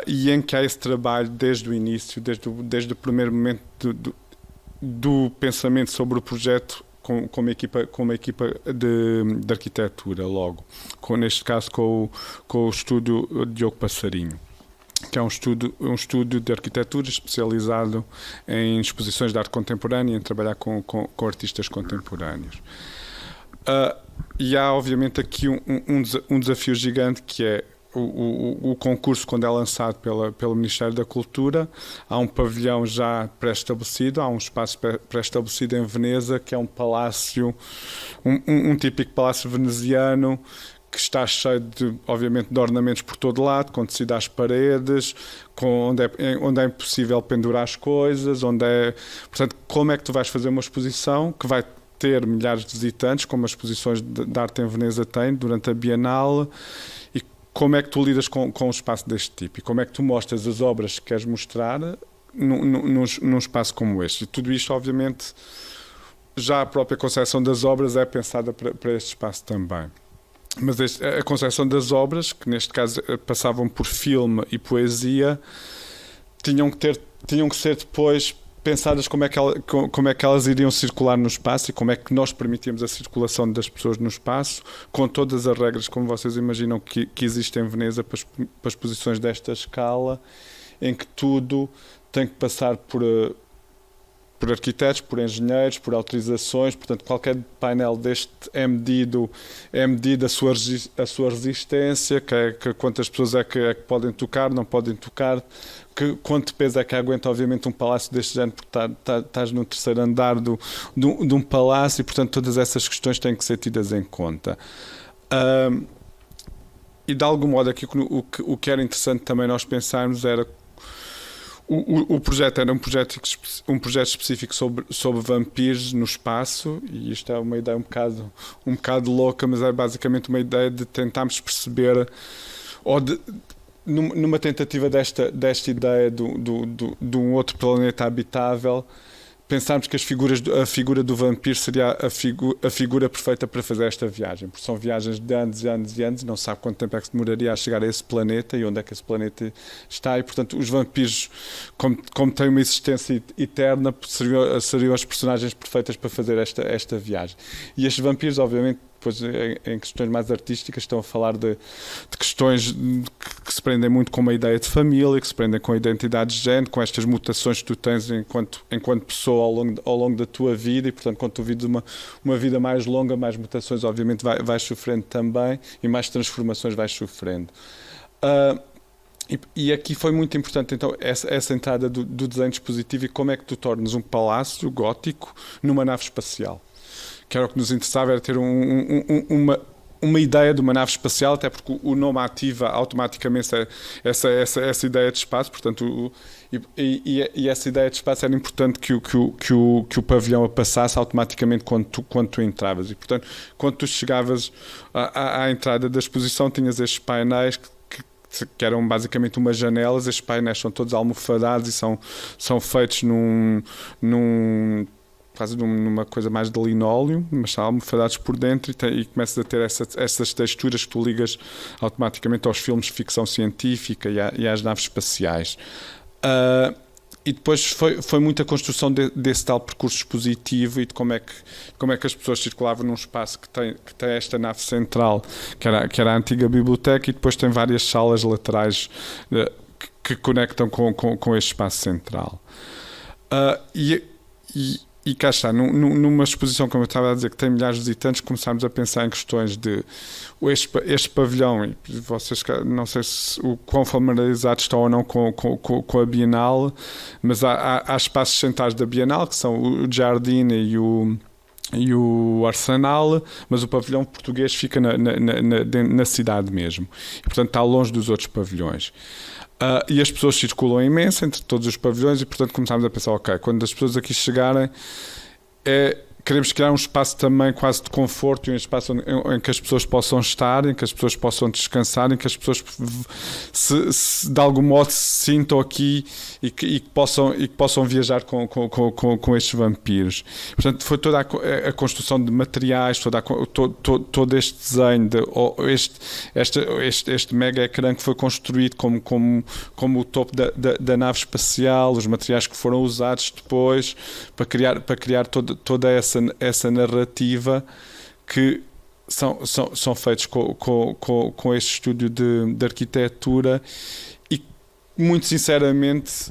e em que há esse trabalho desde o início, desde o primeiro momento do pensamento sobre o projeto, com uma equipa de arquitetura logo, neste caso com o estúdio Diogo Passarinho, que é um estúdio de arquitetura especializado em exposições de arte contemporânea e em trabalhar com artistas contemporâneos. E há obviamente aqui um desafio gigante, que é o concurso, quando é lançado pelo Ministério da Cultura. Há um pavilhão já pré-estabelecido, há um espaço pré-estabelecido em Veneza, que é um palácio, um típico palácio veneziano, que está cheio obviamente de ornamentos por todo lado, com tecido às paredes, onde é impossível pendurar as coisas, portanto, como é que tu vais fazer uma exposição que vai ter milhares de visitantes, como as exposições de arte em Veneza têm durante a Bienal, e como é que tu lidas com um espaço deste tipo? E como é que tu mostras as obras que queres mostrar num espaço como este? E tudo isto, obviamente, já a própria concepção das obras é pensada para este espaço também. Mas a concepção das obras, que neste caso passavam por filme e poesia, tinham que ser depois pensadas como é que elas iriam circular no espaço, e como é que nós permitíamos a circulação das pessoas no espaço, com todas as regras, como vocês imaginam, que existem em Veneza para exposições desta escala, em que tudo tem que passar por arquitetos, por engenheiros, por autorizações. Portanto, qualquer painel deste é medido a sua resistência, que quantas pessoas é que podem tocar, não podem tocar, quanto peso é que aguenta, obviamente, um palácio deste género, porque estás no terceiro andar de um palácio, e, portanto, todas essas questões têm que ser tidas em conta. E, de algum modo, aqui o que era interessante também nós pensarmos era o projeto era um projeto específico sobre vampiros no espaço, e isto é uma ideia um bocado louca, mas é basicamente uma ideia de tentarmos perceber, numa tentativa desta ideia de um outro planeta habitável, pensarmos que a figura do vampiro seria a figura perfeita para fazer esta viagem, porque são viagens de anos e anos e anos, não sabe quanto tempo é que se demoraria a chegar a esse planeta e onde é que esse planeta está, e portanto os vampiros, como têm uma existência eterna, seriam as personagens perfeitas para fazer esta viagem. E estes vampiros, obviamente, depois em questões mais artísticas, estão a falar de questões que se prendem muito com uma ideia de família, que se prendem com a identidade de género, com estas mutações que tu tens enquanto pessoa ao longo da tua vida, e portanto quando tu vives uma vida mais longa, mais mutações obviamente vais sofrendo também, e mais transformações vais sofrendo. E aqui foi muito importante então essa entrada do desenho dispositivo, e como é que tu tornas um palácio gótico numa nave espacial. Que era o que nos interessava, era ter uma ideia de uma nave espacial, até porque o nome ativa automaticamente essa ideia de espaço, portanto, e essa ideia de espaço era importante que o pavilhão a passasse automaticamente quando tu entravas. E, portanto, quando tu chegavas à entrada da exposição, tinhas estes painéis que eram basicamente umas janelas. Estes painéis são todos almofadados e são feitos quase numa coisa mais de linóleo, mas são almofadados por dentro, e começas a ter essas texturas que tu ligas automaticamente aos filmes de ficção científica e às naves espaciais. E depois foi muita construção desse tal percurso expositivo, e de como é que as pessoas circulavam num espaço que tem esta nave central, que era a antiga biblioteca, e depois tem várias salas laterais que conectam com este espaço central. E E cá está, numa exposição, como eu estava a dizer, que tem milhares de visitantes, começámos a pensar em questões de este pavilhão, e vocês não sei o quão familiarizados estão ou não com a Bienal, mas há espaços centrais da Bienal, que são o Jardine e o Arsenal, mas o pavilhão português fica na cidade mesmo. E, portanto, está longe dos outros pavilhões. E as pessoas circulam imenso entre todos os pavilhões e, portanto, começámos a pensar, ok, quando as pessoas aqui chegarem, queremos criar um espaço também quase de conforto, um espaço em que as pessoas possam estar, em que as pessoas possam descansar, em que as pessoas se de algum modo se sintam aqui e que possam viajar com estes vampiros. Portanto, foi toda a construção de materiais, todo este desenho, este mega ecrã que foi construído como o topo da nave espacial, os materiais que foram usados depois para criar toda essa narrativa que são feitos com este estúdio de arquitetura, e muito sinceramente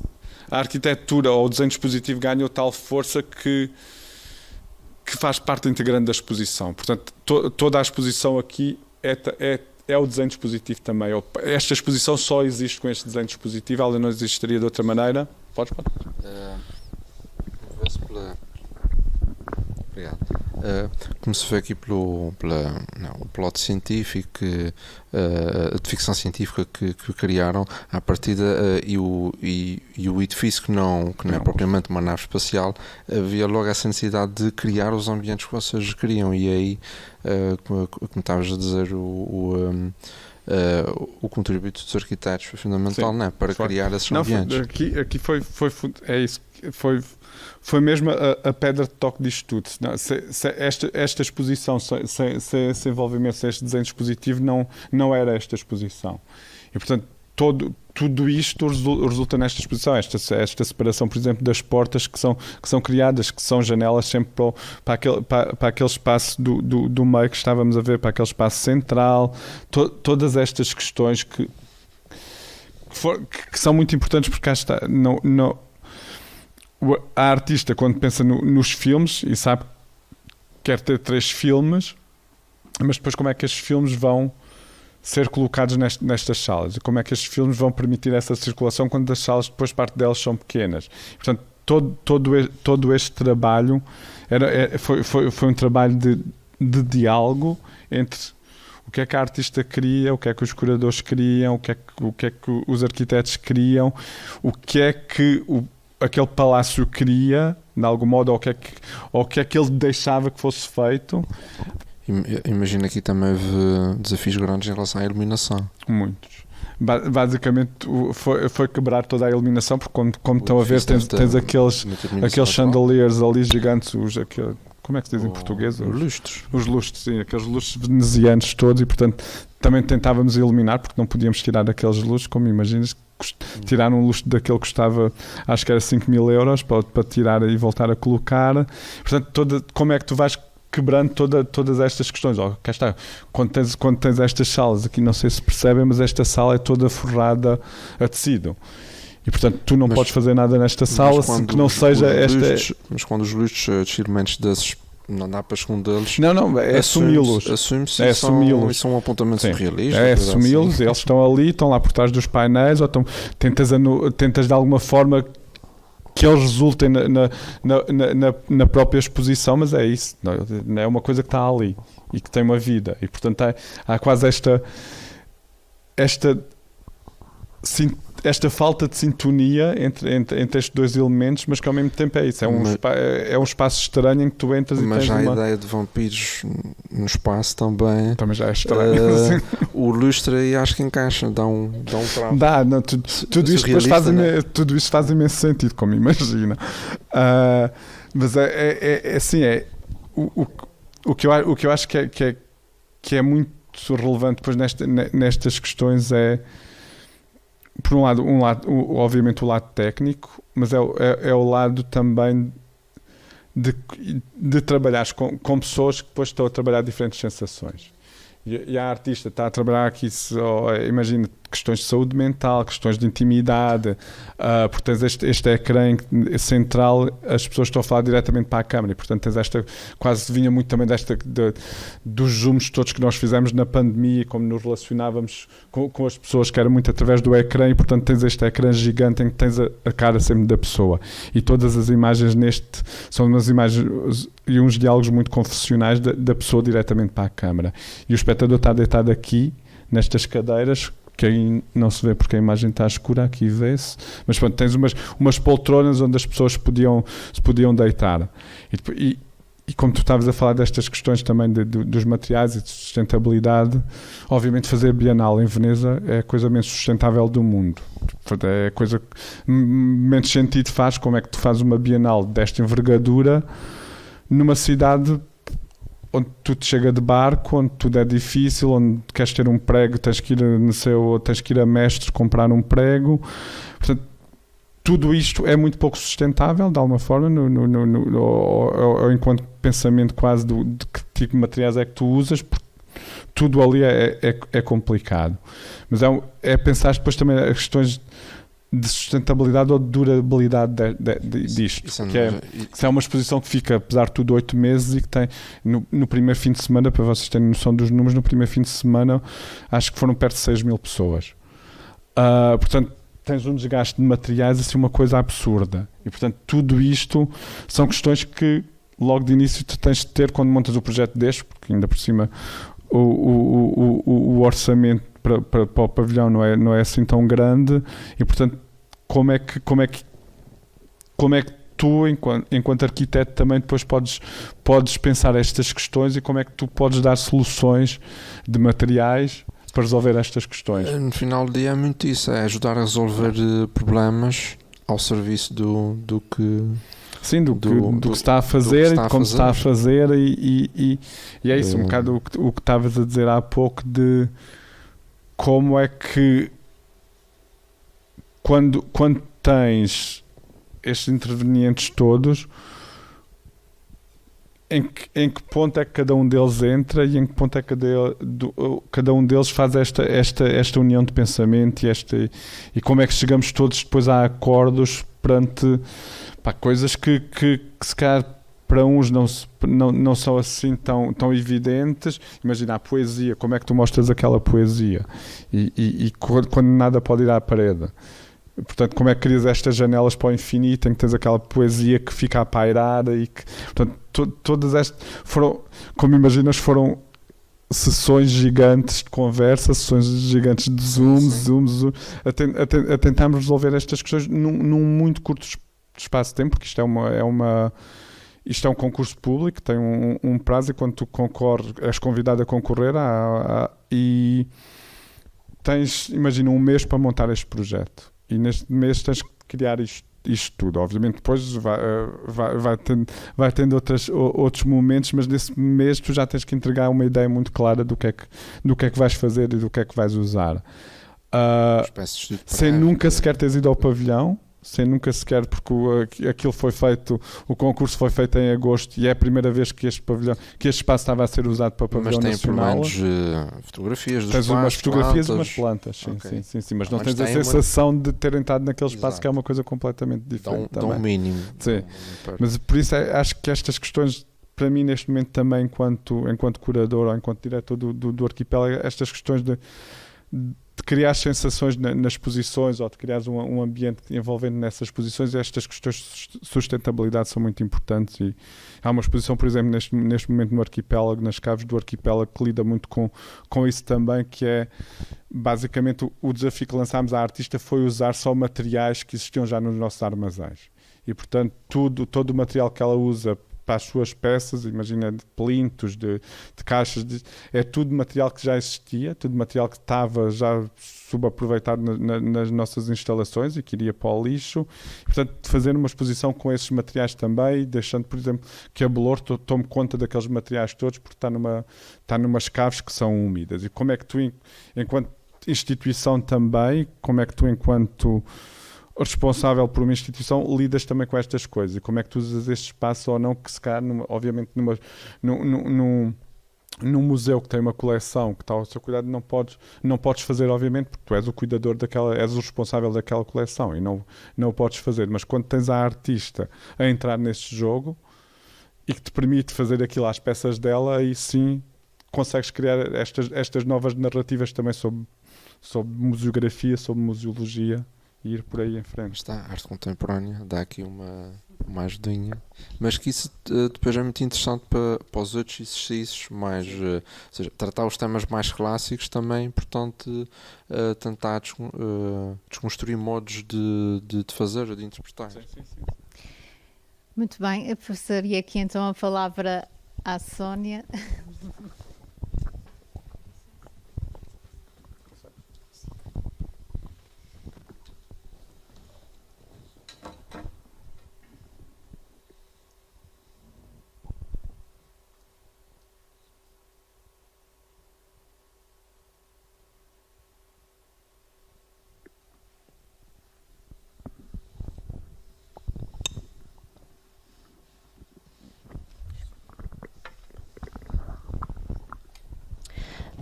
a arquitetura ou o desenho dispositivo ganhou tal força que faz parte integrante da exposição. Portanto, toda a exposição aqui é o desenho dispositivo também. Esta exposição só existe com este desenho dispositivo, ela não existiria de outra maneira. Pode. Obrigado. Como se vê aqui pelo plot científico, de ficção científica que criaram, à partida, e o edifício que não é propriamente uma nave espacial, havia logo essa necessidade de criar os ambientes que vocês queriam, e aí, como estavas a dizer, o contributo dos arquitetos foi fundamental, não é? Para criar esses ambientes. Aqui foi mesmo a pedra de toque disto tudo. Esta exposição sem envolvimento, sem este desenho dispositivo, não era esta exposição. E, portanto, tudo isto resulta nesta exposição, esta separação, por exemplo, das portas que são criadas, que são janelas sempre para aquele espaço do meio que estávamos a ver, para aquele espaço central, todas estas questões que são muito importantes, porque cá está, a artista, quando pensa nos filmes e sabe que quer ter 3 filmes, mas depois como é que estes filmes vão ser colocados nestas salas, e como é que estes filmes vão permitir essa circulação quando as salas, depois parte delas são pequenas. Portanto, todo este trabalho foi um trabalho de diálogo entre o que é que a artista queria, o que é que os curadores queriam, o que é que os arquitetos queriam, o que é que aquele palácio queria, de algum modo, ou o que é que ele deixava que fosse feito. Imagino aqui também desafios grandes em relação à iluminação. Muitos. Basicamente foi quebrar toda a iluminação, porque como estão a ver, tens aqueles chandeliers ali gigantes, como é que se diz em português? Os lustres, sim, aqueles lustres venezianos todos, e portanto também tentávamos iluminar, porque não podíamos tirar aqueles lustres, como imaginas. Tirar um lustre daquele que custava, acho que era 5.000 euros para tirar e voltar a colocar. Portanto, como é que tu vais quebrando todas estas questões? Cá está, quando tens estas salas aqui, não sei se percebem, mas esta sala é toda forrada a tecido, e portanto tu não podes fazer nada nesta sala que não seja esta. Mas quando os lustres, desfiramentos desses, não dá para escondê-los. Não, é assumi-los. Assume-se, é assumi-los. São apontamentos surrealistas. É assumi-los, assim. Eles estão ali, estão lá por trás dos painéis, ou tentas de alguma forma que eles resultem na própria exposição, mas é isso, não é uma coisa que está ali e que tem uma vida, e portanto há quase esta falta de sintonia entre estes dois elementos, mas que ao mesmo tempo é isso, é um espaço estranho em que tu entras, mas e tens a ideia de vampiros no espaço também já é estranho. O lustre aí acho que encaixa, dá um traço. Tudo isto faz imenso sentido, como imagina. Mas assim, o que eu acho que é muito relevante depois nestas questões é, por um lado, obviamente o lado técnico, mas é o lado também de trabalhar com pessoas que depois estão a trabalhar diferentes sensações. E a artista está a trabalhar aqui, imagina, questões de saúde mental, questões de intimidade, porque tens este ecrã central, as pessoas estão a falar diretamente para a câmara, e portanto tens esta, quase vinha muito também dos zooms todos que nós fizemos na pandemia, como nos relacionávamos com as pessoas, que era muito através do ecrã, e portanto tens este ecrã gigante em que tens a cara sempre da pessoa, e todas as imagens são umas imagens e uns diálogos muito confessionais da pessoa diretamente para a câmara, e o espectador está deitado aqui nestas cadeiras, que aí não se vê porque a imagem está escura, aqui vê-se, mas pronto, tens umas poltronas onde as pessoas se podiam deitar, e como tu estavas a falar destas questões também dos materiais e de sustentabilidade, obviamente fazer Bienal em Veneza é a coisa menos sustentável do mundo, é a coisa que menos sentido faz. Como é que tu fazes uma Bienal desta envergadura numa cidade onde tudo chega de barco, onde tudo é difícil, onde queres ter um prego, tens que ir a Mestre comprar um prego. Portanto, tudo isto é muito pouco sustentável, de alguma forma, ou enquanto pensamento quase de que tipo de materiais é que tu usas, porque tudo ali é complicado. Mas é pensar depois também as questões de sustentabilidade ou de durabilidade disto. Que é uma exposição que fica, apesar de tudo, 8 meses, e que tem no primeiro fim de semana, para vocês terem noção dos números, no primeiro fim de semana acho que foram perto de 6 mil pessoas. Portanto, tens um desgaste de materiais, assim, uma coisa absurda. E portanto tudo isto são questões que logo de início tu tens de ter quando montas o projeto deste, porque ainda por cima o orçamento para o pavilhão não é assim tão grande, e portanto como é que tu, enquanto arquiteto, também depois podes pensar estas questões, e como é que tu podes dar soluções de materiais para resolver estas questões? No final do dia é muito isso, é ajudar a resolver problemas ao serviço do que... Sim, do que se está a fazer, e de como se está a fazer, e é isso, um bocado o que estavas a dizer há pouco, de como é que quando tens estes intervenientes todos, em que ponto é que cada um deles entra, e em que ponto é que cada um deles faz esta união de pensamento, e como é que chegamos todos depois a acordos perante coisas que se calhar para uns não são assim tão evidentes. Imagina a poesia, como é que tu mostras aquela poesia, e quando nada pode ir à parede. Portanto, como é que crias estas janelas para o infinito, em que tens aquela poesia que fica a pairar, e que, portanto, todas estas foram, como imaginas, foram sessões gigantes de conversa, sessões gigantes de zoom, a tentarmos resolver estas questões num muito curto espaço de tempo, porque isto isto é um concurso público, tem um prazo, e quando tu és convidado a concorrer, e tens, imagina, um mês para montar este projeto. E neste mês tens que criar isto tudo. Obviamente depois vai tendo outros momentos, mas nesse mês tu já tens que entregar uma ideia muito clara do que é que vais fazer e do que é que vais usar. Sem nunca sequer teres ido ao pavilhão, sem nunca sequer, porque aquilo foi feito, o concurso foi feito em agosto, e é a primeira vez que este espaço estava a ser usado para pavilhão nacional. Mas tem pelo menos fotografias dos tens umas fotografias e umas plantas, sim, mas não tens a sensação de ter entrado naquele espaço. Exato. Que é uma coisa completamente diferente. Dá um mínimo. Sim. Mas por isso acho que estas questões, para mim neste momento também, enquanto curador ou enquanto diretor do arquipélago, estas questões de criar sensações nas exposições, ou de criar um ambiente envolvendo nessas exposições, estas questões de sustentabilidade são muito importantes. E há uma exposição, por exemplo, neste momento no arquipélago, nas caves do arquipélago, que lida muito com isso também, que é basicamente o desafio que lançámos à artista foi usar só materiais que existiam já nos nossos armazéns. E portanto todo o material que ela usa para as suas peças, imagina, de plintos, de caixas, é tudo material que já existia, tudo material que estava já subaproveitado nas nossas instalações e que iria para o lixo. E, portanto, fazer uma exposição com esses materiais também, deixando, por exemplo, que a Bolor tome conta daqueles materiais todos, porque está numas caves que são úmidas. E como é que tu, enquanto instituição também, como é que tu, enquanto responsável por uma instituição, lidas também com estas coisas, e como é que tu usas este espaço ou não, que se calhar, obviamente num museu que tem uma coleção que está ao seu cuidado, não podes fazer, obviamente, porque tu és o cuidador daquela, és o responsável daquela coleção e não o podes fazer. Mas quando tens a artista a entrar neste jogo e que te permite fazer aquilo às peças dela, aí sim consegues criar estas novas narrativas também sobre museografia, sobre museologia e ir por aí em frente. Está, a arte contemporânea dá aqui uma ajudinha, mas que isso depois é muito interessante para os outros exercícios mais, ou seja, tratar os temas mais clássicos também, portanto tentar desconstruir modos de fazer ou de interpretar. Sim. Muito bem, eu passaria aqui então a palavra à Sónia.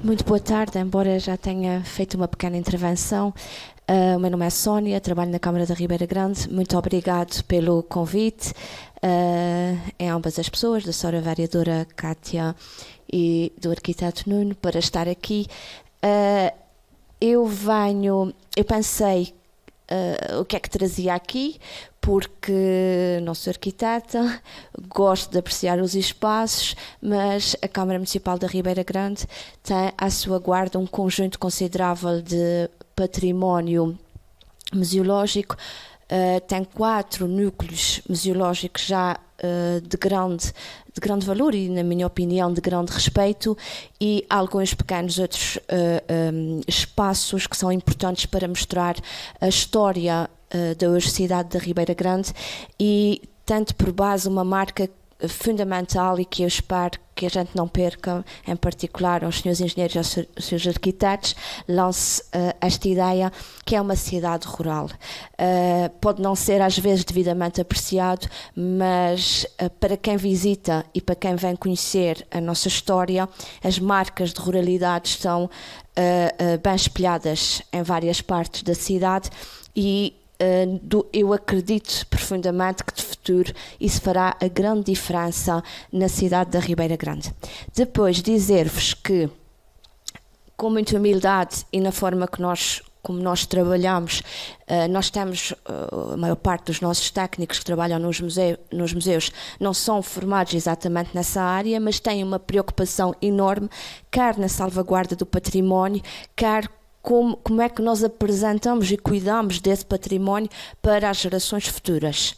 Muito boa tarde, embora já tenha feito uma pequena intervenção. O meu nome é Sónia, trabalho na Câmara da Ribeira Grande. Muito obrigado pelo convite em ambas as pessoas, da senhora vereadora Cátia e do arquiteto Nuno, para estar aqui. Eu pensei o que é que trazia aqui, porque não sou arquiteta, gosto de apreciar os espaços, mas a Câmara Municipal da Ribeira Grande tem à sua guarda um conjunto considerável de património museológico, tem 4 núcleos museológicos já de grande valor e, na minha opinião, de grande respeito, e alguns pequenos outros espaços que são importantes para mostrar a história da Universidade da Ribeira Grande, e tanto por base uma marca fundamental e que eu espero que a gente não perca, em particular aos senhores engenheiros e aos seus arquitetos, lance esta ideia que é uma cidade rural. Pode não ser às vezes devidamente apreciado, mas para quem visita e para quem vem conhecer a nossa história, as marcas de ruralidade estão bem espelhadas em várias partes da cidade, e eu acredito profundamente que de futuro isso fará a grande diferença na cidade da Ribeira Grande. Depois dizer-vos que, com muita humildade e na forma como nós trabalhamos, nós temos a maior parte dos nossos técnicos que trabalham nos museus não são formados exatamente nessa área, mas têm uma preocupação enorme, quer na salvaguarda do património, quer como é que nós apresentamos e cuidamos desse património para as gerações futuras.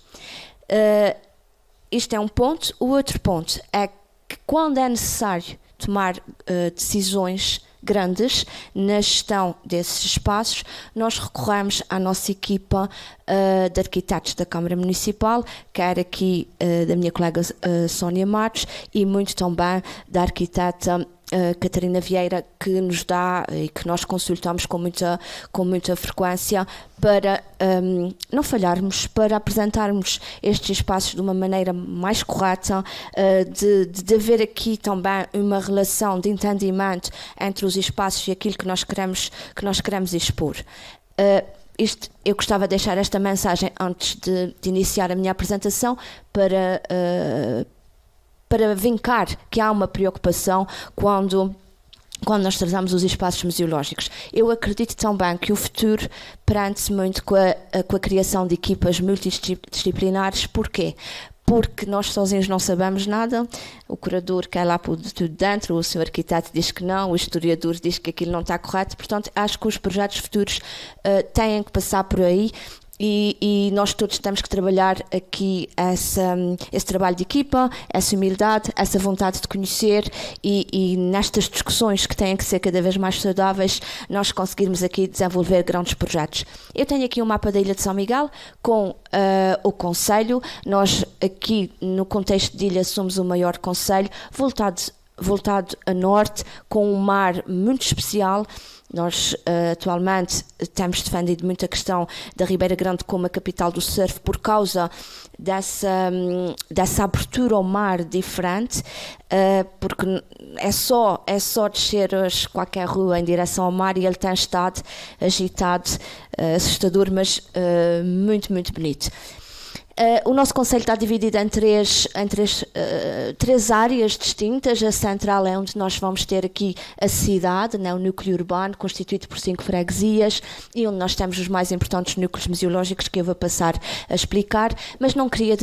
Isto é um ponto. O outro ponto é que, quando é necessário tomar decisões grandes na gestão desses espaços, nós recorremos à nossa equipa de arquitetos da Câmara Municipal, quer aqui da minha colega Sónia Matos, e muito também da arquiteta Catarina Vieira, que nos dá e que nós consultamos com muita frequência para não falharmos, para apresentarmos estes espaços de uma maneira mais correta, de haver aqui também uma relação de entendimento entre os espaços e aquilo que nós queremos expor. Eu gostava de deixar esta mensagem antes de iniciar a minha apresentação para vincar que há uma preocupação quando nós trazemos os espaços museológicos. Eu acredito também que o futuro prende-se muito com a criação de equipas multidisciplinares. Porquê? Porque nós sozinhos não sabemos nada, o curador quer lá pôr tudo dentro, o seu arquiteto diz que não, o historiador diz que aquilo não está correto. Portanto, acho que os projetos futuros têm que passar por aí. E nós todos temos que trabalhar aqui esse trabalho de equipa, essa humildade, essa vontade de conhecer, e nestas discussões que têm que ser cada vez mais saudáveis, nós conseguirmos aqui desenvolver grandes projetos. Eu tenho aqui um mapa da Ilha de São Miguel com o concelho. Nós aqui, no contexto de ilha, somos o maior concelho, voltado voltado a norte, com um mar muito especial. Nós atualmente temos defendido muito a questão da Ribeira Grande como a capital do surf por causa dessa abertura ao mar diferente, porque é só descer qualquer rua em direção ao mar e ele tem estado agitado, assustador, mas muito, muito bonito. O nosso concelho está dividido em três áreas distintas. A central é onde nós vamos ter aqui a cidade, né, o núcleo urbano, constituído por 5 freguesias, e onde nós temos os mais importantes núcleos museológicos que eu vou passar a explicar, mas não queria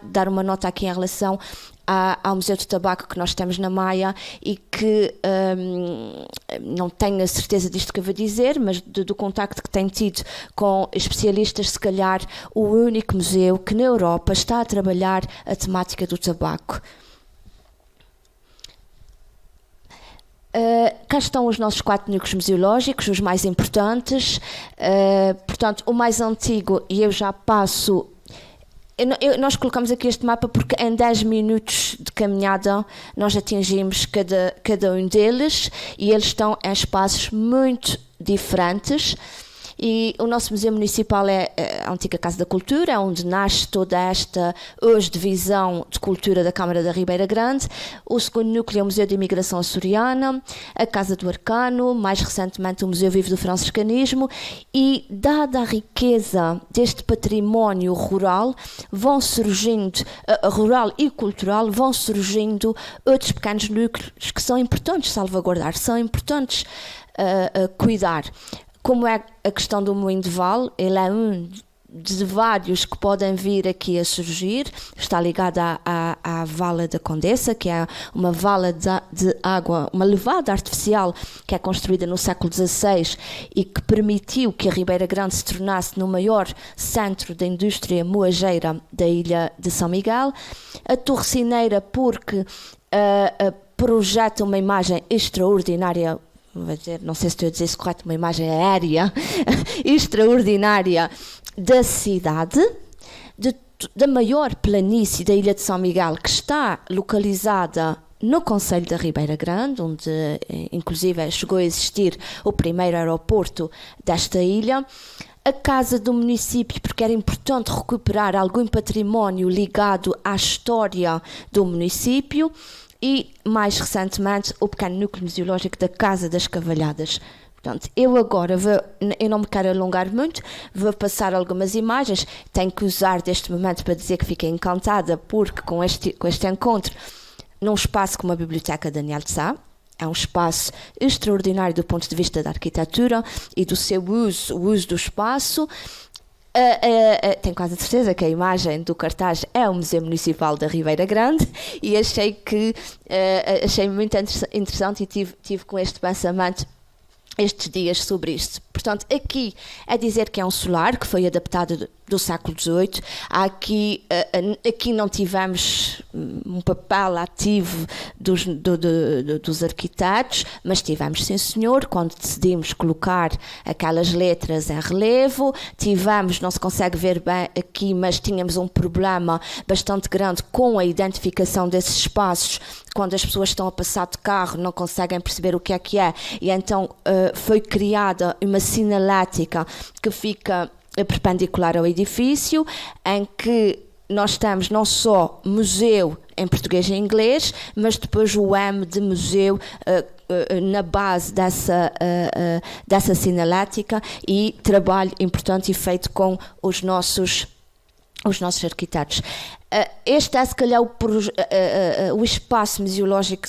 dar uma nota aqui em relação ao Museu do Tabaco que nós temos na Maia e que não tenho a certeza disto que eu vou dizer, mas do contacto que tenho tido com especialistas, se calhar o único museu que na Europa está a trabalhar a temática do tabaco. Cá estão os nossos 4 núcleos museológicos, os mais importantes. Portanto, o mais antigo, e eu já passo... Nós colocamos aqui este mapa porque em 10 minutos de caminhada nós atingimos cada um deles, e eles estão em espaços muito diferentes. E o nosso Museu Municipal é a antiga Casa da Cultura, onde nasce toda esta hoje divisão de cultura da Câmara da Ribeira Grande. O segundo núcleo é o Museu de Imigração Açoriana, a Casa do Arcano, mais recentemente o Museu Vivo do Franciscanismo, e dada a riqueza deste património rural, vão surgindo, rural e cultural, vão surgindo outros pequenos núcleos que são importantes salvaguardar, são importantes cuidar. Como é a questão do Moinho de Val, ele é um de vários que podem vir aqui a surgir, está ligada à Vala da Condessa, que é uma vala de água, uma levada artificial que é construída no século XVI e que permitiu que a Ribeira Grande se tornasse no maior centro da indústria moageira da ilha de São Miguel. A Torre Cineira, porque projeta uma imagem extraordinária, não sei se estou a dizer isso correto, uma imagem aérea extraordinária da cidade, da maior planície da ilha de São Miguel, que está localizada no concelho da Ribeira Grande, onde inclusive chegou a existir o primeiro aeroporto desta ilha. A Casa do Município, porque era importante recuperar algum património ligado à história do município. E, mais recentemente, o pequeno núcleo museológico da Casa das Cavalhadas. Portanto, eu não me quero alongar muito, vou passar algumas imagens. Tenho que usar deste momento para dizer que fiquei encantada, porque com este encontro, num espaço como a Biblioteca Daniel de Sá, é um espaço extraordinário do ponto de vista da arquitetura e do seu uso, o uso do espaço. Tenho quase a certeza que a imagem do cartaz é o Museu Municipal da Ribeira Grande, e achei muito interessante e tive com este pensamento estes dias sobre isto. Portanto, aqui é dizer que é um solar que foi adaptado do século XVIII. Aqui não tivemos um papel ativo dos arquitetos, mas tivemos, sim senhor, quando decidimos colocar aquelas letras em relevo. Tivemos, não se consegue ver bem aqui, mas tínhamos um problema bastante grande com a identificação desses espaços. Quando as pessoas estão a passar de carro, não conseguem perceber o que é, e então foi criada uma sinalética que fica perpendicular ao edifício, em que nós temos não só museu em português e inglês, mas depois o M de museu na base dessa sinalética, e trabalho importante e feito com os nossos arquitetos. Este é, se calhar, o espaço museológico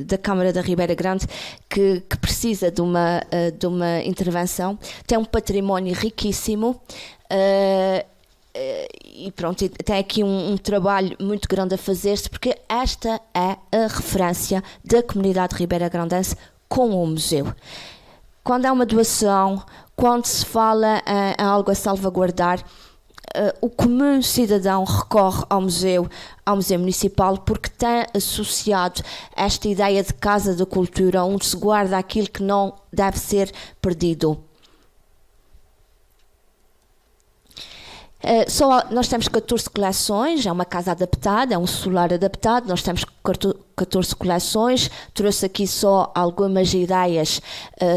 da Câmara da Ribeira Grande que precisa de uma intervenção. Tem um património riquíssimo, e pronto, tem aqui um trabalho muito grande a fazer-se, porque esta é a referência da comunidade ribeira-grandense com o museu. Quando há uma doação, quando se fala em algo a salvaguardar, o comum cidadão recorre ao museu municipal, porque tem associado esta ideia de casa da cultura, onde se guarda aquilo que não deve ser perdido. Nós temos 14 coleções, é uma casa adaptada, é um solar adaptado, nós temos 14 coleções, trouxe aqui só algumas ideias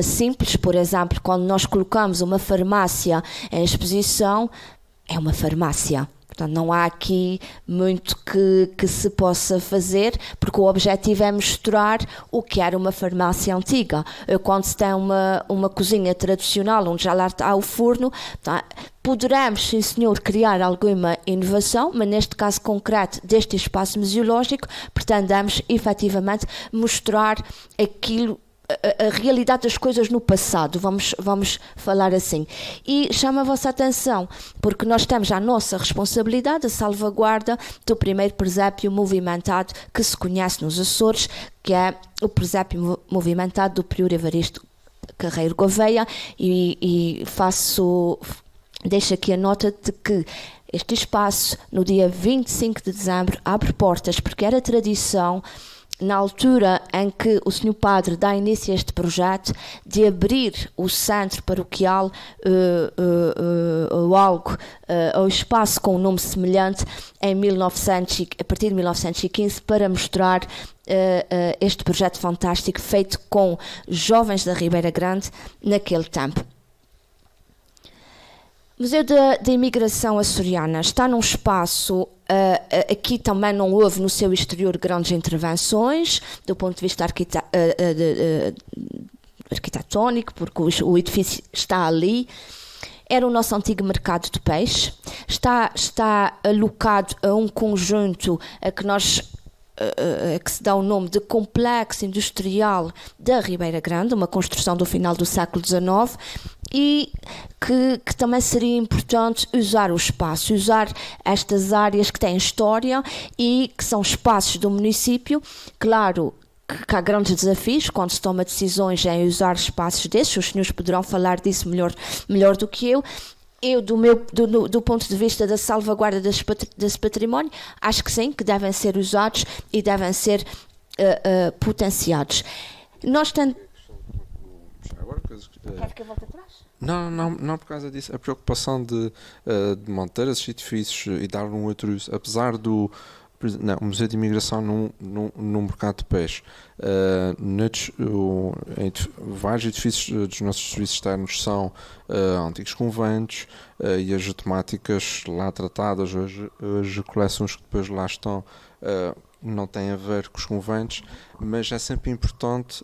simples, por exemplo, quando nós colocamos uma farmácia em exposição, é uma farmácia. Portanto, não há aqui muito que se possa fazer, porque o objetivo é mostrar o que era uma farmácia antiga. Quando se tem uma cozinha tradicional, onde já lá está o forno, tá, poderemos, sim senhor, criar alguma inovação, mas neste caso concreto deste espaço museológico, pretendemos efetivamente mostrar aquilo, a realidade das coisas no passado, vamos falar assim. E chama a vossa atenção, porque nós temos a nossa responsabilidade, a salvaguarda do primeiro presépio movimentado que se conhece nos Açores, que é o presépio movimentado do prior Evaristo Carreiro Gouveia, e deixo aqui a nota de que este espaço, no dia 25 de dezembro, abre portas, porque era tradição, na altura em que o Sr. Padre dá início a este projeto, de abrir o centro paroquial ou algo, ao espaço com um nome semelhante, a partir de 1915, para mostrar este projeto fantástico feito com jovens da Ribeira Grande naquele tempo. O Museu da Imigração Açoriana está num espaço, aqui também não houve no seu exterior grandes intervenções, do ponto de vista arquitetónico, porque o edifício está ali. Era o nosso antigo mercado de peixe, está alocado a um conjunto que se dá o nome de Complexo Industrial da Ribeira Grande, uma construção do final do século XIX, e que também seria importante usar o espaço, usar estas áreas que têm história e que são espaços do município. Claro que há grandes desafios quando se toma decisões em usar espaços desses, os senhores poderão falar disso melhor do que eu. Eu, do ponto de vista da salvaguarda desse património, acho que sim, que devem ser usados e devem ser potenciados. Nós Quer que eu volte atrás? Não por causa disso. A preocupação de manter esses edifícios e dar um outro uso, apesar do o Museu de Imigração no mercado de peixe, vários edifícios dos nossos serviços externos são antigos conventos, e as temáticas lá tratadas, as coleções que depois lá estão, não têm a ver com os conventos, mas é sempre importante,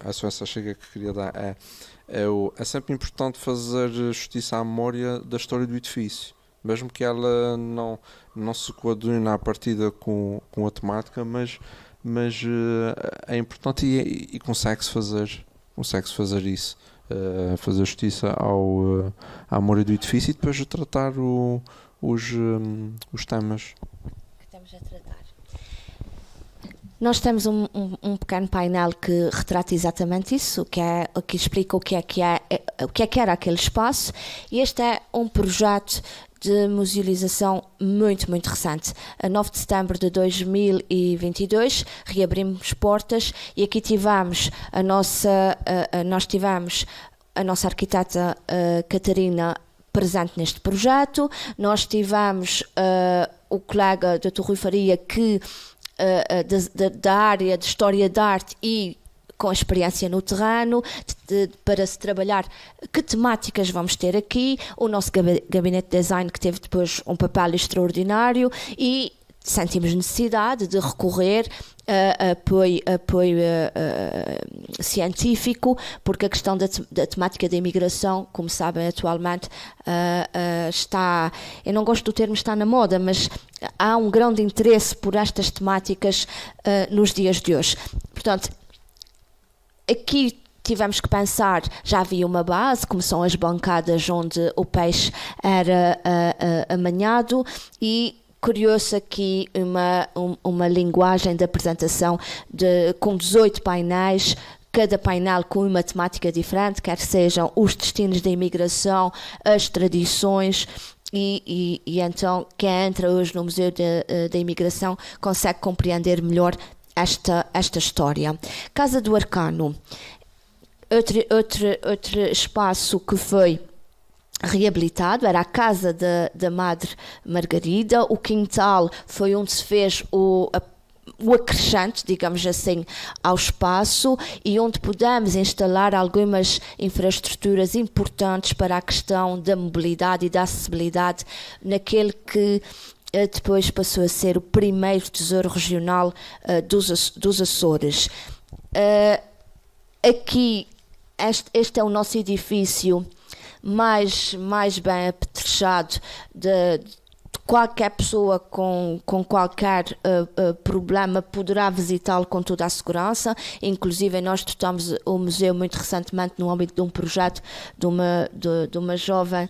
essa chega que queria dar é sempre importante fazer justiça à memória da história do edifício, mesmo que ela não se coadune à partida com a temática, mas é importante e consegue-se fazer isso, fazer justiça à memória do edifício e depois tratar os temas que estamos a tratar. Nós temos um pequeno painel que retrata exatamente isso, que explica o que é que era aquele espaço, e este é um projeto de musealização muito, muito recente. A 9 de setembro de 2022 reabrimos portas e aqui tivemos nós tivemos a nossa arquiteta Catarina presente neste projeto, nós tivemos o colega Dr. Rui Faria que da área de História da Arte e com experiência no terreno, para se trabalhar que temáticas vamos ter aqui, o nosso gabinete de design que teve depois um papel extraordinário e sentimos necessidade de recorrer a apoio científico, porque a questão da temática da imigração, como sabem atualmente, está, eu não gosto do termo está na moda, mas há um grande interesse por estas temáticas nos dias de hoje. Portanto, aqui tivemos que pensar, já havia uma base, como são as bancadas onde o peixe era amanhado, e criou-se aqui uma linguagem de apresentação com 18 painéis, cada painel com uma temática diferente, quer sejam os destinos da imigração, as tradições, e então quem entra hoje no Museu da Imigração consegue compreender melhor esta história. Casa do Arcano, outro espaço que foi reabilitado, era a casa da Madre Margarida. O quintal foi onde se fez o acrescente, digamos assim, ao espaço, e onde pudemos instalar algumas infraestruturas importantes para a questão da mobilidade e da acessibilidade naquele que depois passou a ser o primeiro tesouro regional dos Açores. Aqui, este é o nosso edifício mais bem apetrechado de qualquer pessoa com qualquer problema poderá visitá-lo com toda a segurança. Inclusive nós dotamos o museu muito recentemente no âmbito de um projeto de uma jovem.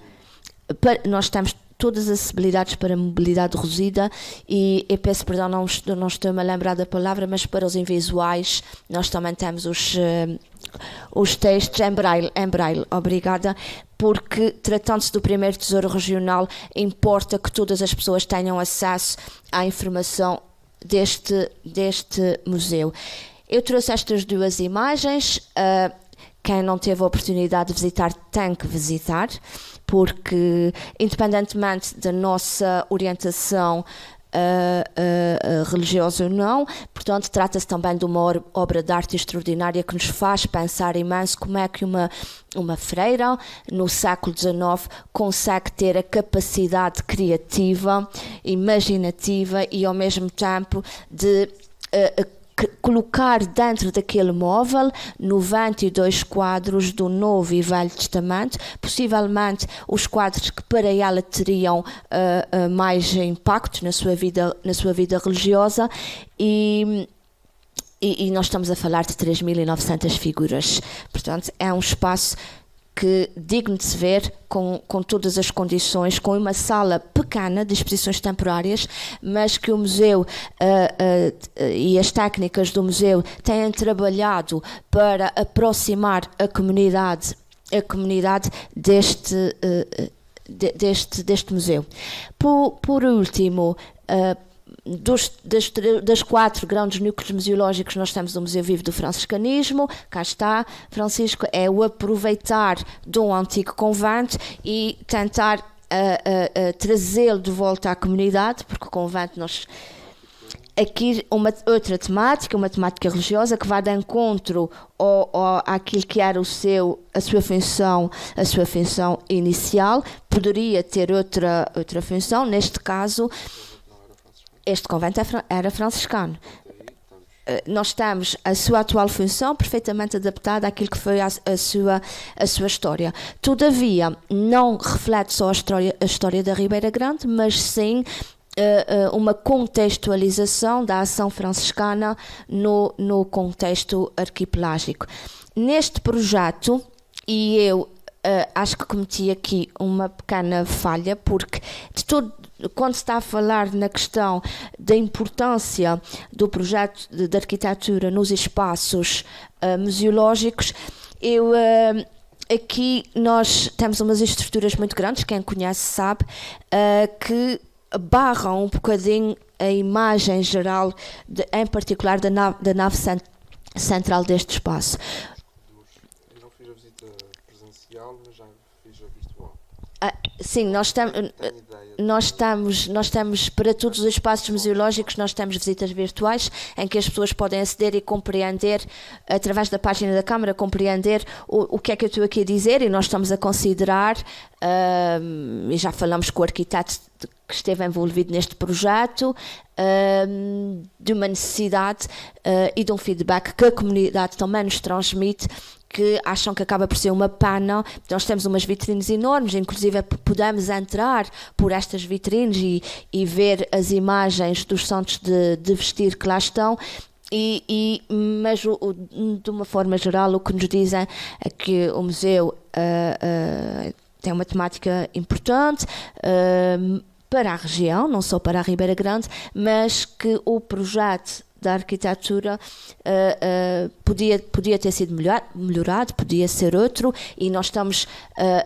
Nós temos todas as acessibilidades para a mobilidade reduzida e eu peço perdão, não estou-me a lembrar da palavra, mas para os invisuais nós também temos os textos em braille, obrigada, porque tratando-se do primeiro tesouro regional importa que todas as pessoas tenham acesso à informação deste museu. Eu trouxe estas duas imagens, quem não teve a oportunidade de visitar tem que visitar, porque independentemente da nossa orientação religiosa ou não, portanto trata-se também de uma obra de arte extraordinária que nos faz pensar imenso como é que uma freira no século XIX consegue ter a capacidade criativa, imaginativa e ao mesmo tempo de colocar dentro daquele móvel 92 quadros do Novo e Velho Testamento, possivelmente os quadros que para ela teriam mais impacto na sua vida religiosa, e nós estamos a falar de 3.900 figuras. Portanto, é um espaço que digno de se ver, com todas as condições, com uma sala pequena de exposições temporárias, mas que o museu e as técnicas do museu têm trabalhado para aproximar a comunidade deste museu. Por último, das 4 grandes núcleos museológicos, nós temos o Museu Vivo do Franciscanismo. Cá está, Francisco é o aproveitar de um antigo convento e tentar trazê-lo de volta à comunidade, porque o convento aqui uma temática religiosa que vai de encontro àquilo que era a sua função inicial. Poderia ter outra função, neste caso este convento era franciscano. Nós temos a sua atual função perfeitamente adaptada àquilo que foi a sua história. Todavia, não reflete só a história da Ribeira Grande, mas sim uma contextualização da ação franciscana no contexto arquipelágico. Neste projeto, e eu acho que cometi aqui uma pequena falha, porque quando se está a falar na questão da importância do projeto de arquitetura nos espaços museológicos, aqui nós temos umas estruturas muito grandes, quem conhece sabe, que barram um bocadinho a imagem geral, em particular da nave central deste espaço. Eu não fiz a visita presencial, mas já fiz a virtual. Sim, nós temos para todos os espaços museológicos, nós temos visitas virtuais em que as pessoas podem aceder e compreender, através da página da Câmara, compreender o que é que eu estou aqui a dizer, e nós estamos a considerar, e já falamos com o arquiteto que esteve envolvido neste projeto, de uma necessidade e de um feedback que a comunidade também nos transmite, que acham que acaba por ser uma pena. Nós temos umas vitrines enormes, inclusive podemos entrar por estas vitrines e ver as imagens dos santos de vestir que lá estão, mas de uma forma geral o que nos dizem é que o museu tem uma temática importante para a região, não só para a Ribeira Grande, mas que o projeto da arquitetura podia ter sido melhorado, podia ser outro, e nós estamos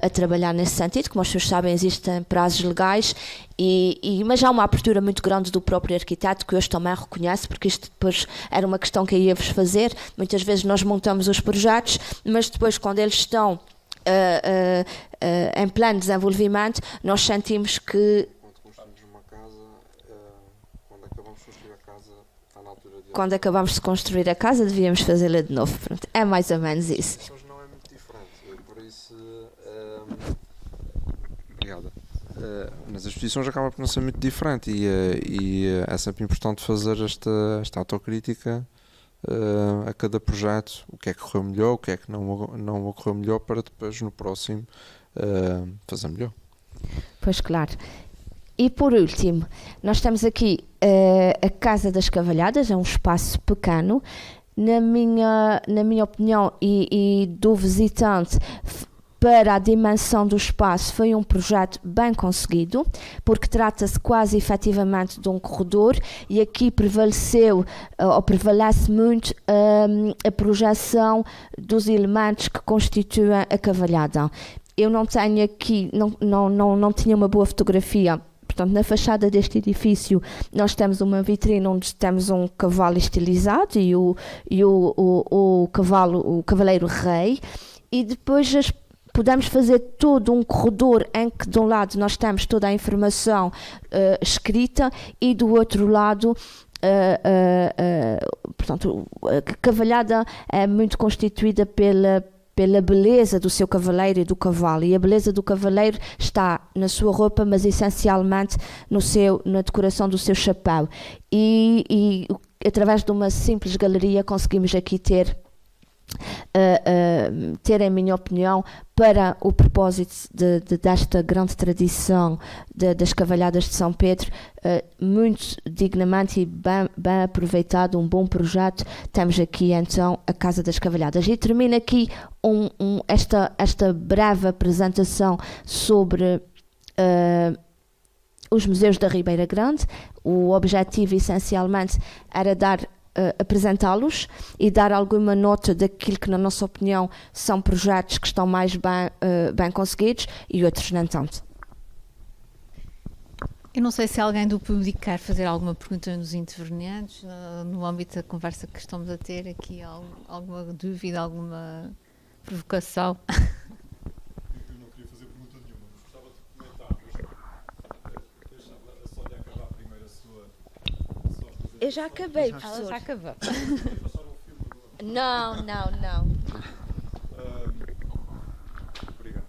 a trabalhar nesse sentido. Como os senhores sabem, existem prazos legais, mas há uma abertura muito grande do próprio arquiteto, que hoje também reconhece, porque isto depois era uma questão que eu ia-vos fazer. Muitas vezes nós montamos os projetos, mas depois, quando eles estão em plano de desenvolvimento, nós sentimos que Quando construímos uma casa, quando acabamos de construir a casa, está na altura de... quando acabamos de construir a casa devíamos fazê-la de novo. Pronto, é mais ou menos isso. Mas não é muito diferente, por isso... Obrigada. Mas as posições acabam por não ser muito diferente e é sempre importante fazer esta autocrítica a cada projeto, o que é que correu melhor, o que é que não ocorreu melhor, para depois no próximo fazer melhor. Pois claro. E por último, nós temos aqui a Casa das Cavalhadas, é um espaço pequeno. Na minha opinião e do visitante, para a dimensão do espaço, foi um projeto bem conseguido, porque trata-se quase efetivamente de um corredor, e aqui prevalece muito a projeção dos elementos que constituem a cavalhada. Eu não tenho aqui, não tinha uma boa fotografia. Portanto, na fachada deste edifício nós temos uma vitrine onde temos um cavalo estilizado e o cavaleiro rei, e depois podemos fazer todo um corredor em que de um lado nós temos toda a informação escrita e do outro lado portanto, a cavalhada é muito constituída pela beleza do seu cavaleiro e do cavalo, e a beleza do cavaleiro está na sua roupa, mas essencialmente na decoração do seu chapéu, e através de uma simples galeria conseguimos aqui ter, em minha opinião, para o propósito desta grande tradição das cavalhadas de São Pedro, muito dignamente e bem aproveitado, um bom projeto. Temos aqui então a Casa das Cavalhadas, e termino aqui esta breve apresentação sobre os museus da Ribeira Grande. O objetivo essencialmente era apresentá-los e dar alguma nota daquilo que, na nossa opinião, são projetos que estão mais bem conseguidos e outros nem tanto. Eu não sei se alguém do público quer fazer alguma pergunta nos intervenientes, no âmbito da conversa que estamos a ter aqui, alguma dúvida, alguma provocação. Eu não queria fazer pergunta nenhuma, mas gostava de comentar. Deixava a Sónia acabar primeiro a sua Eu já acabei, Ela professor. já acabou. Não. Obrigado.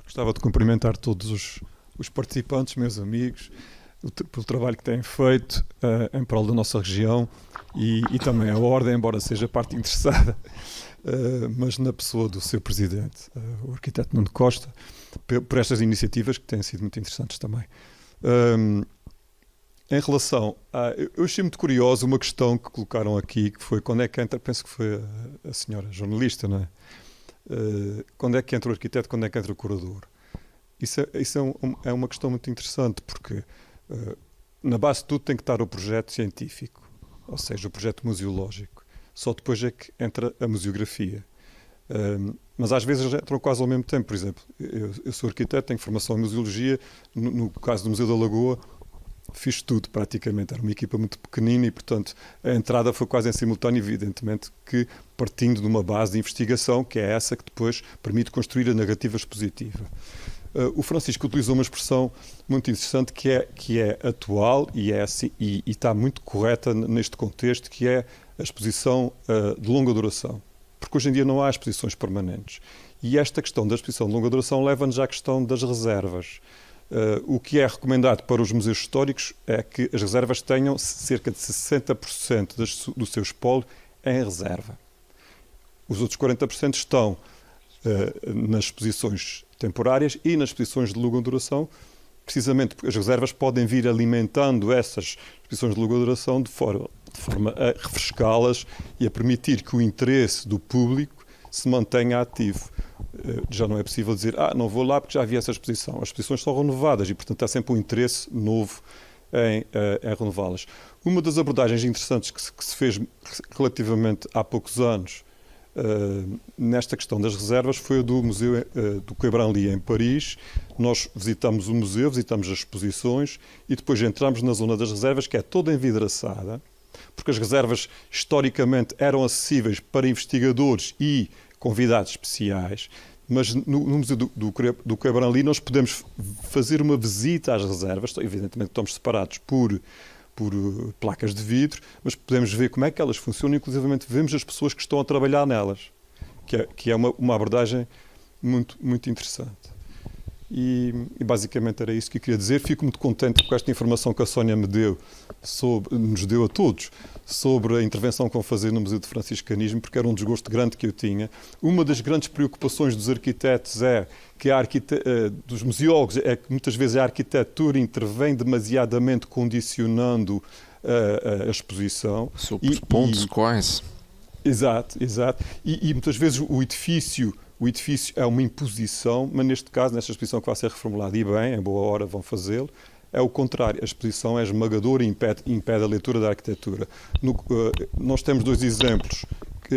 Gostava de cumprimentar todos os participantes, meus amigos, pelo trabalho que têm feito em prol da nossa região, e também a Ordem, embora seja parte interessada, mas na pessoa do seu presidente, o arquiteto Nuno Costa, por estas iniciativas que têm sido muito interessantes também. Em relação eu achei muito curioso uma questão que colocaram aqui, que foi quando é que entra, penso que foi a senhora jornalista, não é? Quando é que entra o arquiteto, quando é que entra o curador? Isso é uma questão muito interessante, porque na base de tudo tem que estar o projeto científico, ou seja, o projeto museológico. Só depois é que entra a museografia. Mas às vezes entram quase ao mesmo tempo. Por exemplo, eu sou arquiteto, tenho formação em museologia. No caso do Museu da Lagoa, fiz tudo praticamente. Era uma equipa muito pequenina e, portanto, a entrada foi quase em simultâneo, evidentemente que partindo de uma base de investigação, que é essa que depois permite construir a narrativa expositiva. O Francisco utilizou uma expressão muito interessante que é atual e está muito correta neste contexto, que é a exposição de longa duração. Porque hoje em dia não há exposições permanentes. E esta questão da exposição de longa duração leva-nos à questão das reservas. O que é recomendado para os museus históricos é que as reservas tenham cerca de 60% do seu espólio em reserva. Os outros 40% estão nas exposições temporárias e nas exposições de longa duração, precisamente porque as reservas podem vir alimentando essas exposições de longa duração de forma a refrescá-las e a permitir que o interesse do público se mantenha ativo. Já não é possível dizer, não vou lá porque já havia essa exposição. As exposições são renovadas e, portanto, há sempre um interesse novo em renová-las. Uma das abordagens interessantes que se fez relativamente há poucos anos nesta questão das reservas foi a do Museu do Quai Branly, em Paris. Nós visitamos o museu, visitamos as exposições e depois entramos na zona das reservas, que é toda envidraçada, porque as reservas historicamente eram acessíveis para investigadores e convidados especiais, mas no Museu do Coimbra ali nós podemos fazer uma visita às reservas, evidentemente estamos separados por placas de vidro, mas podemos ver como é que elas funcionam, inclusivamente vemos as pessoas que estão a trabalhar nelas, que é uma abordagem muito, muito interessante. E basicamente era isso que eu queria dizer. Fico muito contente com esta informação que a Sónia nos deu a todos, sobre a intervenção que vão fazer no Museu do Franciscanismo, porque era um desgosto grande que eu tinha. Uma das grandes preocupações dos arquitetos é que dos museólogos é que muitas vezes a arquitetura intervém demasiadamente condicionando a exposição. Superpondo-se quase. Exato. E muitas vezes o edifício é uma imposição, mas neste caso, nesta exposição que vai ser reformulada, e bem, em boa hora vão fazê-lo, é o contrário. A exposição é esmagadora e impede a leitura da arquitetura. Nós temos 2 exemplos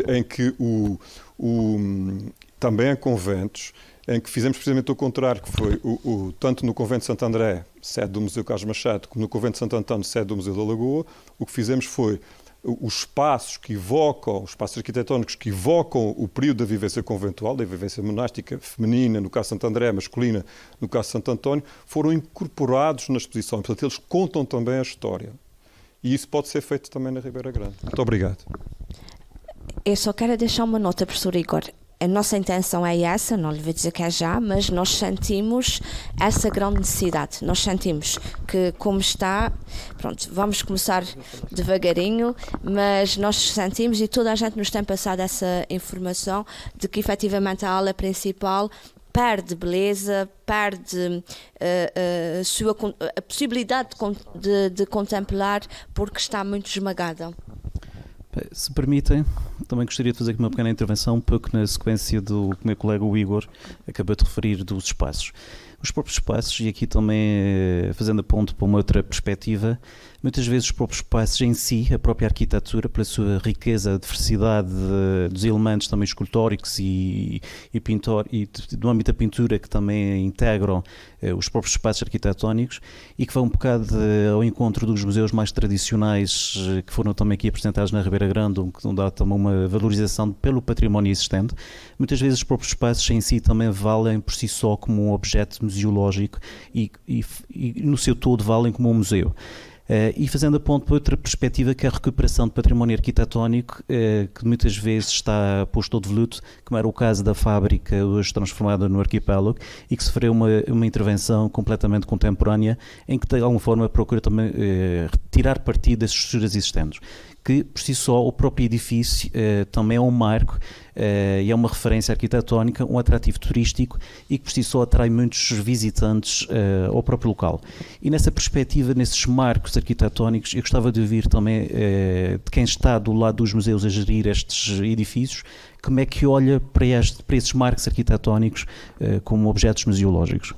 em que também há conventos, em que fizemos precisamente o contrário, que foi tanto no Convento de Santo André, sede do Museu Carlos Machado, como no Convento de Santo Antônio, sede do Museu da Lagoa. O que fizemos foi os espaços arquitetónicos que evocam o período da vivência conventual, da vivência monástica feminina, no caso de Santo André, masculina, no caso de Santo António, foram incorporados na exposição. Portanto, eles contam também a história. E isso pode ser feito também na Ribeira Grande. Muito obrigado. Eu só quero deixar uma nota, professor Igor. A nossa intenção é essa, não lhe vou dizer que é já, mas nós sentimos essa grande necessidade. Nós sentimos que, como está, pronto, vamos começar devagarinho, mas nós sentimos, e toda a gente nos tem passado essa informação, de que efetivamente a ala principal perde beleza, perde a possibilidade de contemplar, porque está muito esmagada. Se permitem, também gostaria de fazer aqui uma pequena intervenção, um pouco na sequência do que o meu colega o Igor acabou de referir dos espaços. Os próprios espaços, e aqui também fazendo a ponto para uma outra perspectiva, muitas vezes os próprios espaços em si, a própria arquitetura, pela sua riqueza, diversidade dos elementos também escultóricos e do âmbito da pintura, que também integram os próprios espaços arquitetónicos, e que vão um bocado ao encontro dos museus mais tradicionais que foram também aqui apresentados na Ribeira Grande, onde há também uma valorização pelo património existente. Muitas vezes os próprios espaços em si também valem por si só como um objeto museológico e no seu todo valem como um museu. E fazendo a ponto para outra perspectiva, que é a recuperação de património arquitetónico, que muitas vezes está posto ao devoluto, como era o caso da fábrica hoje transformada no arquipélago, e que sofreu uma intervenção completamente contemporânea, em que de alguma forma procura também tirar partido das estruturas existentes, que por si só o próprio edifício também é um marco e é uma referência arquitetónica, um atrativo turístico, e que por si só atrai muitos visitantes ao próprio local. E nessa perspectiva, nesses marcos arquitetónicos, eu gostava de ouvir também de quem está do lado dos museus a gerir estes edifícios, como é que olha para esses marcos arquitetónicos como objetos museológicos.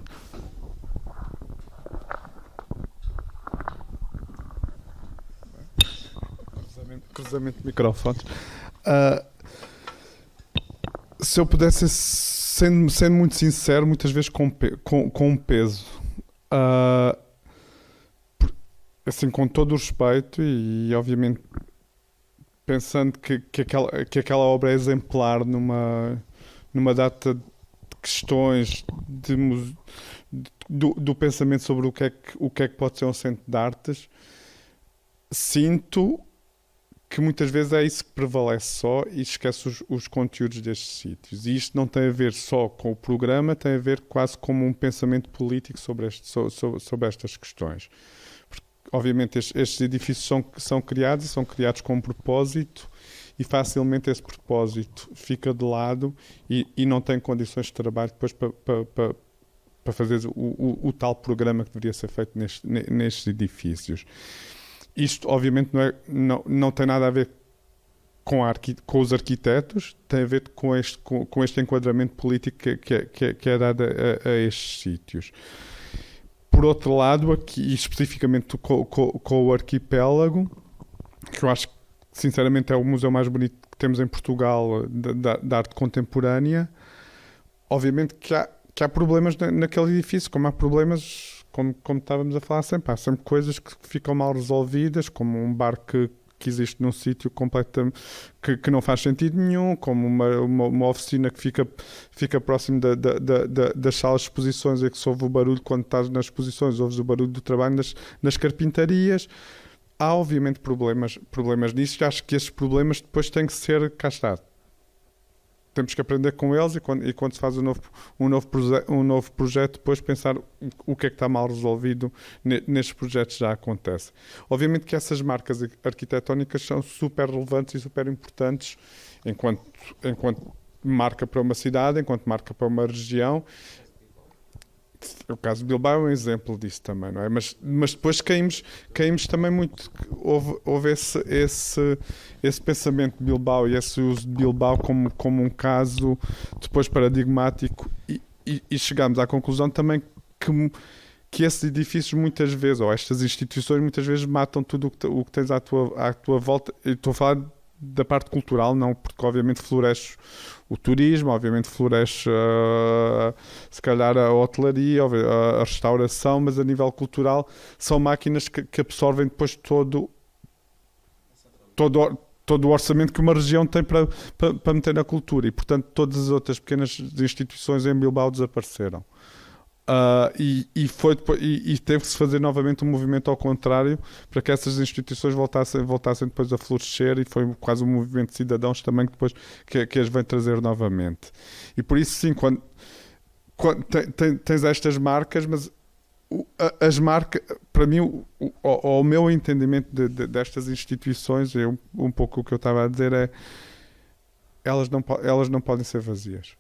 Cruzamento de microfones. Se eu pudesse, sendo muito sincero, muitas vezes com um peso. Assim, com todo o respeito e obviamente pensando que aquela obra é exemplar numa data de questões do pensamento sobre o que é que pode ser um centro de artes, sinto que muitas vezes é isso que prevalece só e esquece os conteúdos destes sítios. E isto não tem a ver só com o programa, tem a ver quase como um pensamento político sobre estas questões. Porque, obviamente, estes edifícios são criados com um propósito, e facilmente esse propósito fica de lado e não tem condições de trabalho depois para fazer o tal programa que deveria ser feito nestes edifícios. Isto, obviamente, não tem nada a ver com os arquitetos, tem a ver com este enquadramento político que é dado a estes sítios. Por outro lado, aqui, especificamente com o arquipélago, que eu acho que, sinceramente, é o museu mais bonito que temos em Portugal da arte contemporânea, obviamente que há problemas naquele edifício, como há problemas... Como estávamos a falar sempre, há sempre coisas que ficam mal resolvidas, como um bar que que existe num sítio completamente que não faz sentido nenhum, como uma oficina que fica próximo das salas de exposições e que se ouve o barulho quando estás nas exposições, ouves o barulho do trabalho nas carpintarias. Há obviamente problemas nisso, e acho que esses problemas depois têm que ser, cá está, temos que aprender com eles, e quando se faz um novo projeto, depois pensar o que é que está mal resolvido nestes projetos já acontece. Obviamente que essas marcas arquitetónicas são super relevantes e super importantes enquanto marca para uma cidade, enquanto marca para uma região. O caso de Bilbao é um exemplo disso também, não é? Mas depois caímos também muito. Houve esse pensamento de Bilbao e esse uso de Bilbao como um caso depois paradigmático, e chegámos à conclusão também que esses edifícios muitas vezes, ou estas instituições muitas vezes, matam tudo o que tens à tua volta. Eu estou a falar da parte cultural, não, porque obviamente floresce o turismo, obviamente floresce se calhar a hotelaria, a restauração, mas a nível cultural são máquinas que absorvem depois todo o orçamento que uma região tem para meter na cultura, e portanto todas as outras pequenas instituições em Bilbao desapareceram. E teve que se fazer novamente um movimento ao contrário para que essas instituições voltassem depois a florescer, e foi quase um movimento de cidadãos também que depois que as vem trazer novamente. E por isso sim, quando tens estas marcas, mas as marcas, para mim, o meu entendimento destas instituições, um pouco o que eu estava a dizer é elas não podem ser vazias.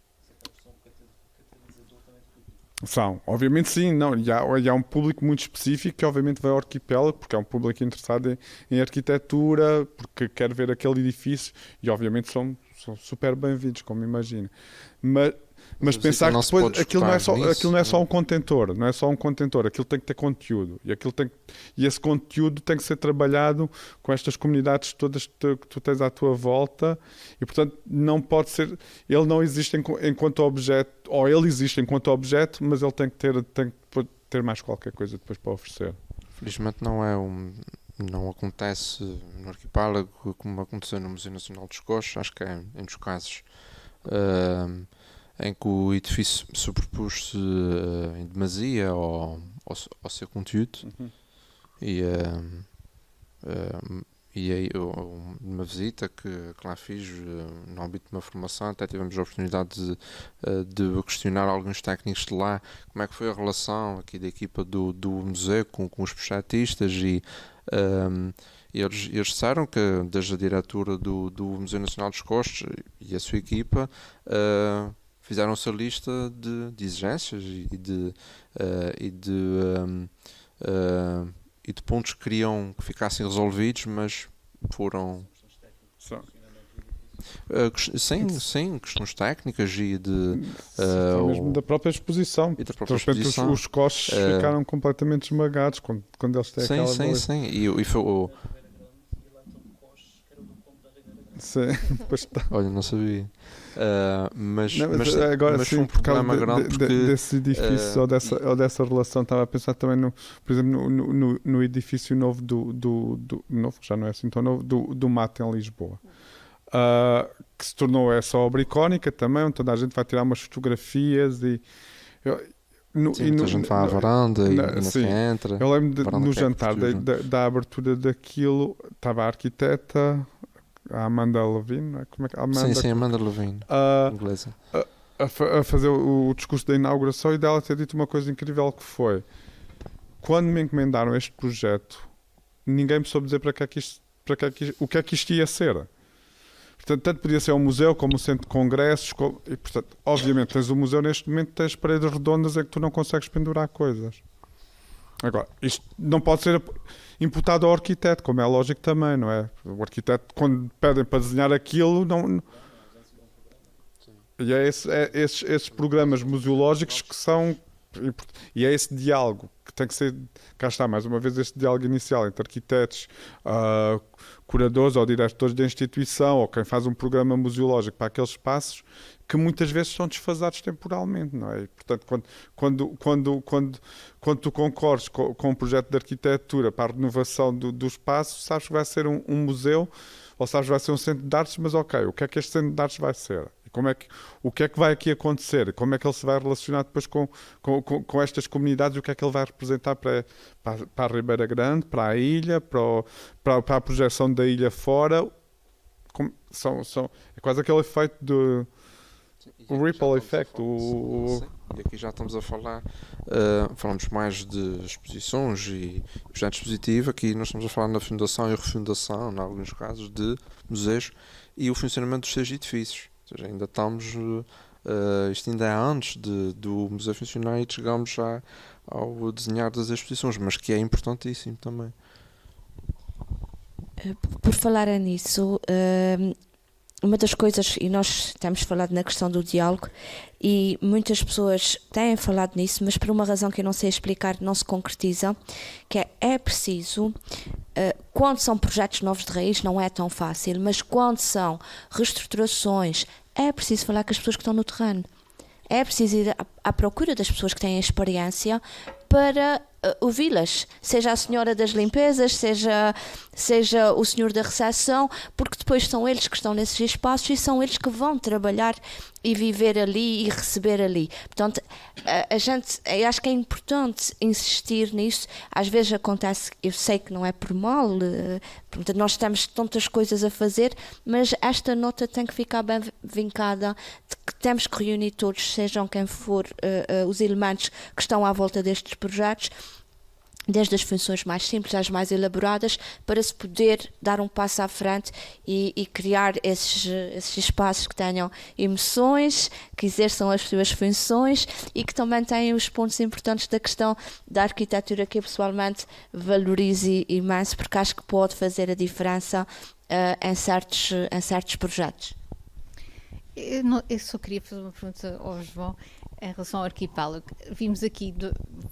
São, obviamente sim, não, e há um público muito específico que obviamente vai ao arquipélago, porque é um público interessado em arquitetura, porque quer ver aquele edifício, e obviamente são super bem-vindos, como imagina. Mas pensar que depois aquilo não é só um contentor, aquilo tem que ter conteúdo, e esse conteúdo tem que ser trabalhado com estas comunidades todas que tu tens à tua volta, e portanto não pode ser, ele não existe enquanto objeto, ou ele existe enquanto objeto, mas ele tem que ter mais qualquer coisa depois para oferecer. Felizmente não acontece no arquipélago como aconteceu no Museu Nacional dos Coches. Acho que é em dos casos em que o edifício sobrepôs-se em demasia ao seu conteúdo. E aí, numa visita que lá fiz, no âmbito de uma formação, até tivemos a oportunidade de questionar alguns técnicos de lá como é que foi a relação aqui da equipa do museu com os projetistas, e eles disseram que desde a diretora do Museu Nacional dos Coches e a sua equipa fizeram-se a lista de exigências e de pontos que queriam que ficassem resolvidos, mas foram sim, questões técnicas e mesmo da própria exposição. E da própria exposição. Os coches ficaram completamente esmagados quando eles têm aquela bola. Sim. E foi Sim, depois está. Olha, não sabia. Mas agora mas sim, foi um por causa problema grande porque desse edifício ou dessa relação, estava a pensar também por exemplo, no edifício novo novo, já não é assim tão novo, do MAT em Lisboa, que se tornou essa obra icónica também, onde toda a gente vai tirar umas fotografias muita gente vai à varanda e não se entra. Eu lembro no jantar da abertura daquilo, estava a arquiteta, a Amanda Levine, não é? Como é que Amanda Levine, inglesa, a fazer o discurso da inauguração, e dela ter dito uma coisa incrível, que foi: quando me encomendaram este projeto, ninguém me soube dizer o que é que isto ia ser. Portanto, tanto podia ser um museu como um centro de congressos, e portanto, obviamente tens o museu neste momento, tens paredes redondas em que tu não consegues pendurar coisas. Agora, isto não pode ser imputado ao arquiteto, como é lógico também, não é? O arquiteto, quando pedem para desenhar aquilo, não... E é esses programas museológicos que são E é esse diálogo que tem que ser, cá está mais uma vez, este diálogo inicial entre arquitetos, curadores ou diretores da instituição, ou quem faz um programa museológico para aqueles espaços, que muitas vezes são desfasados temporalmente, não é? E, portanto, quando tu concorres com um projeto de arquitetura para a renovação do espaço, sabes que vai ser um museu, ou sabes que vai ser um centro de artes, mas ok, o que é que este centro de artes vai ser? O que é que vai aqui acontecer? Como é que ele se vai relacionar depois com estas comunidades? O que é que ele vai representar para a Ribeira Grande, para a ilha, para a projeção da ilha fora? É quase aquele efeito do ripple effect. E aqui já estamos a falar, falamos mais de exposições e projetos expositivos. Aqui nós estamos a falar na fundação e refundação, em alguns casos, de museus e o funcionamento dos seus edifícios. Ou seja, ainda estamos, isto ainda é antes do museu funcionar e chegamos já ao desenhar das exposições, mas que é importantíssimo também. Por falar nisso, uma das coisas, e nós temos falado na questão do diálogo, e muitas pessoas têm falado nisso, mas por uma razão que eu não sei explicar, não se concretiza, que é preciso, quando são projetos novos de raiz, não é tão fácil, mas quando são reestruturações, é preciso falar com as pessoas que estão no terreno. É preciso ir à procura das pessoas que têm experiência para ouvi-las, seja a senhora das limpezas, seja o senhor da recepção, porque depois são eles que estão nesses espaços e são eles que vão trabalhar e viver ali e receber ali. Portanto, eu acho que é importante insistir nisso. Às vezes acontece, eu sei que não é por mal, nós temos tantas coisas a fazer, mas esta nota tem que ficar bem vincada, de que temos que reunir todos, sejam quem for os elementos que estão à volta destes projetos, desde as funções mais simples às mais elaboradas, para se poder dar um passo à frente e criar esses espaços que tenham emoções, que exerçam as suas funções e que também tenham os pontos importantes da questão da arquitetura, que eu pessoalmente valorizo imenso, porque acho que pode fazer a diferença em certos projetos. Eu só queria fazer uma pergunta ao João em relação ao arquipélago. Vimos aqui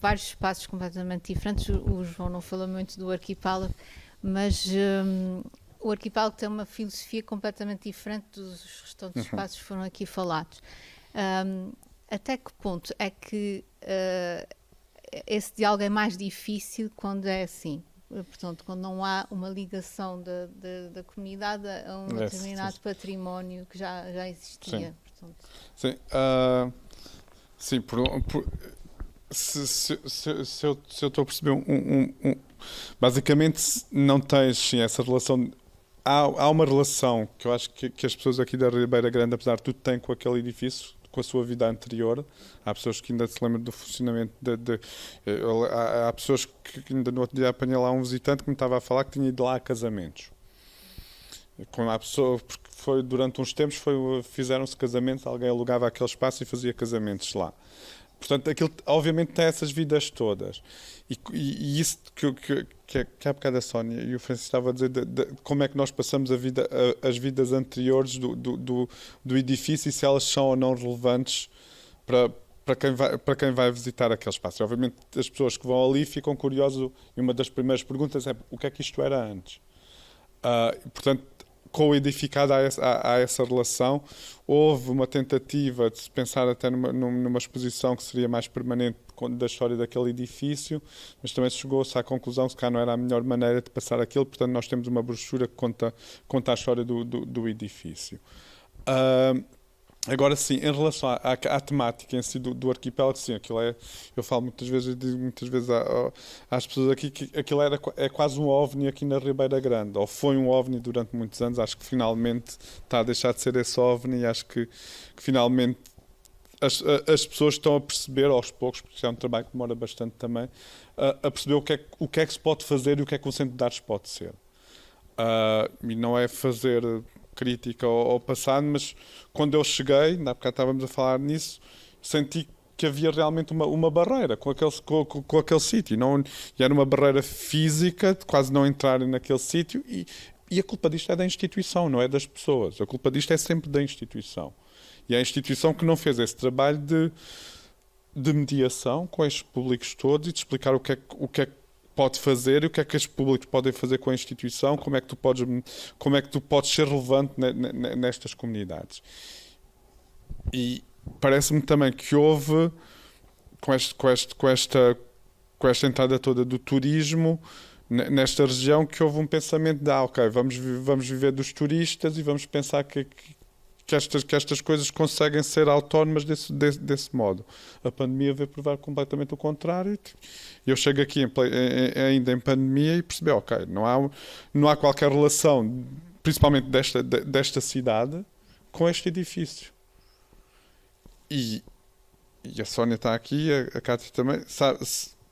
vários espaços completamente diferentes. O João não falou muito do arquipélago, mas o arquipélago tem uma filosofia completamente diferente dos restantes espaços que foram aqui falados. Até que ponto é que esse diálogo é mais difícil quando é assim? Portanto, quando não há uma ligação da comunidade a um determinado património que já existia. Sim, sim. Sim, se eu estou a perceber, basicamente não tens sim, essa relação. Há uma relação que eu acho que as pessoas aqui da Ribeira Grande, apesar de tudo, têm com aquele edifício, com a sua vida anterior. Há pessoas que ainda se lembram do funcionamento há pessoas que ainda no outro dia apanhei lá um visitante que me estava a falar que tinha ido lá a casamentos. Com a pessoa, porque foi durante uns tempos fizeram-se casamentos, alguém alugava aquele espaço e fazia casamentos lá. Portanto, aquilo obviamente tem essas vidas todas. E isso que há bocado a Sónia e o Francisco estavam a dizer de como é que nós passamos as vidas anteriores do edifício e se elas são ou não relevantes para quem vai visitar aquele espaço. E, obviamente as pessoas que vão ali ficam curiosas e uma das primeiras perguntas é o que é que isto era antes? Portanto, co-edificada a essa relação, houve uma tentativa de se pensar até numa exposição que seria mais permanente da história daquele edifício, mas também chegou-se à conclusão que cá não era a melhor maneira de passar aquilo, portanto nós temos uma brochura que conta a história do edifício. Agora sim, em relação à temática em si do arquipélago, sim, aquilo é, eu falo muitas vezes, eu digo muitas vezes às pessoas aqui que aquilo é quase um OVNI aqui na Ribeira Grande, ou foi um OVNI durante muitos anos. Acho que finalmente está a deixar de ser esse OVNI e acho que finalmente as pessoas estão a perceber aos poucos, porque é um trabalho que demora bastante também, a perceber o que é que se pode fazer e o que é que o centro de artes pode ser. E não é fazer crítica ao passado, mas quando eu cheguei, há bocado estávamos a falar nisso, senti que havia realmente uma barreira com aquele sítio, e era uma barreira física de quase não entrarem naquele sítio, e a culpa disto é da instituição, não é das pessoas. A culpa disto é sempre da instituição. E é a instituição que não fez esse trabalho de mediação com estes públicos todos e de explicar o que é que pode fazer e o que é que estes públicos podem fazer com a instituição, como é que tu podes ser relevante nestas comunidades. E parece-me também que houve, com esta entrada toda do turismo nesta região, que houve um pensamento de ok, vamos viver dos turistas e vamos pensar que estas coisas conseguem ser autónomas desse modo. A pandemia veio provar completamente o contrário. Eu chego aqui ainda em pandemia e percebi, ok, não há qualquer relação, principalmente desta cidade, com este edifício. E a Sónia está aqui, a Cátia também,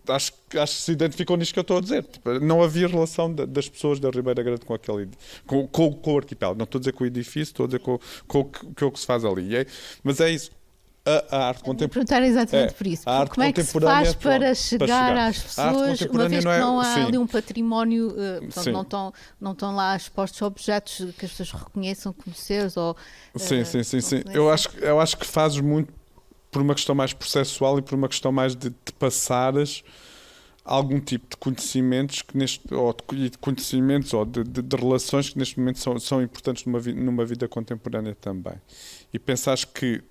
acho que se identificam nisto que eu estou a dizer. Tipo, não havia relação das pessoas da Ribeira Grande com o arquipélago. Não estou a dizer com o edifício, estou a dizer com o que se faz ali. Mas é isso. A arte contemporânea. Perguntar exatamente por isso. Como é que se faz para chegar às pessoas, uma vez que não há ali um património, portanto, não estão lá expostos objetos que as pessoas reconheçam como seus? Sim. Eu acho que fazes muito por uma questão mais processual e por uma questão mais de passares algum tipo de conhecimentos ou de relações que neste momento são importantes numa vida contemporânea também. E pensares que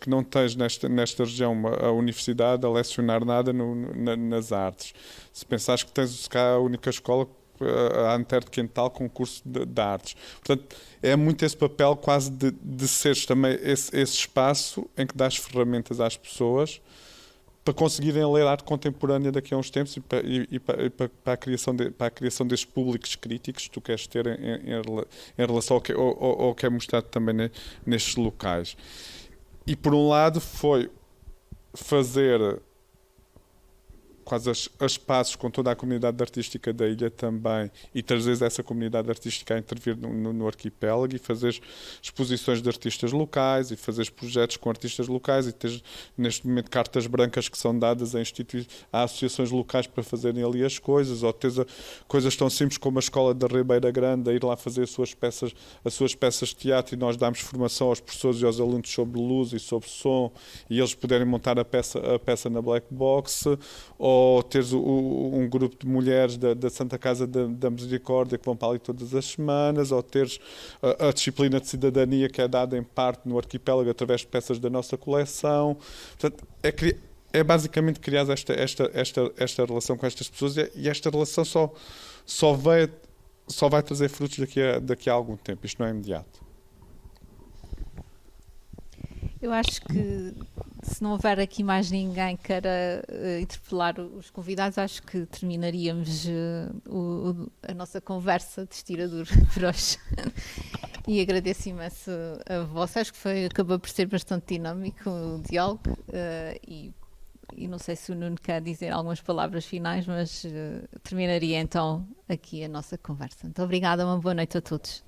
não tens nesta região a universidade a lecionar nada nas artes, se pensares que tens cá a única escola, a Anter de Quental, com um curso de artes. Portanto, é muito esse papel quase de seres também esse espaço em que dás ferramentas às pessoas para conseguirem ler arte contemporânea daqui a uns tempos e para a criação destes públicos críticos que tu queres ter em relação ao que é mostrado também nestes locais. E por um lado foi fazer quase as pazes com toda a comunidade artística da ilha também e trazer essa comunidade artística a intervir no arquipélago e fazer exposições de artistas locais e fazer projetos com artistas locais e ter neste momento cartas brancas que são dadas a associações locais para fazerem ali as coisas, ou ter coisas tão simples como a Escola da Ribeira Grande a ir lá fazer as suas peças de teatro e nós damos formação aos professores e aos alunos sobre luz e sobre som e eles poderem montar a peça na Black Box, ou teres um grupo de mulheres da Santa Casa da Misericórdia que vão para ali todas as semanas, ou teres a disciplina de cidadania que é dada em parte no arquipélago através de peças da nossa coleção. Portanto, é basicamente criar esta relação com estas pessoas e esta relação só vai trazer frutos daqui a algum tempo. Isto não é imediato. Eu acho que se não houver aqui mais ninguém que queira interpelar os convidados, acho que terminaríamos a nossa conversa de estirador por hoje. E agradeço imenso a vocês, que acabou por ser bastante dinâmico o diálogo, e não sei se o Nuno quer dizer algumas palavras finais, mas terminaria então aqui a nossa conversa. Muito obrigada, uma boa noite a todos.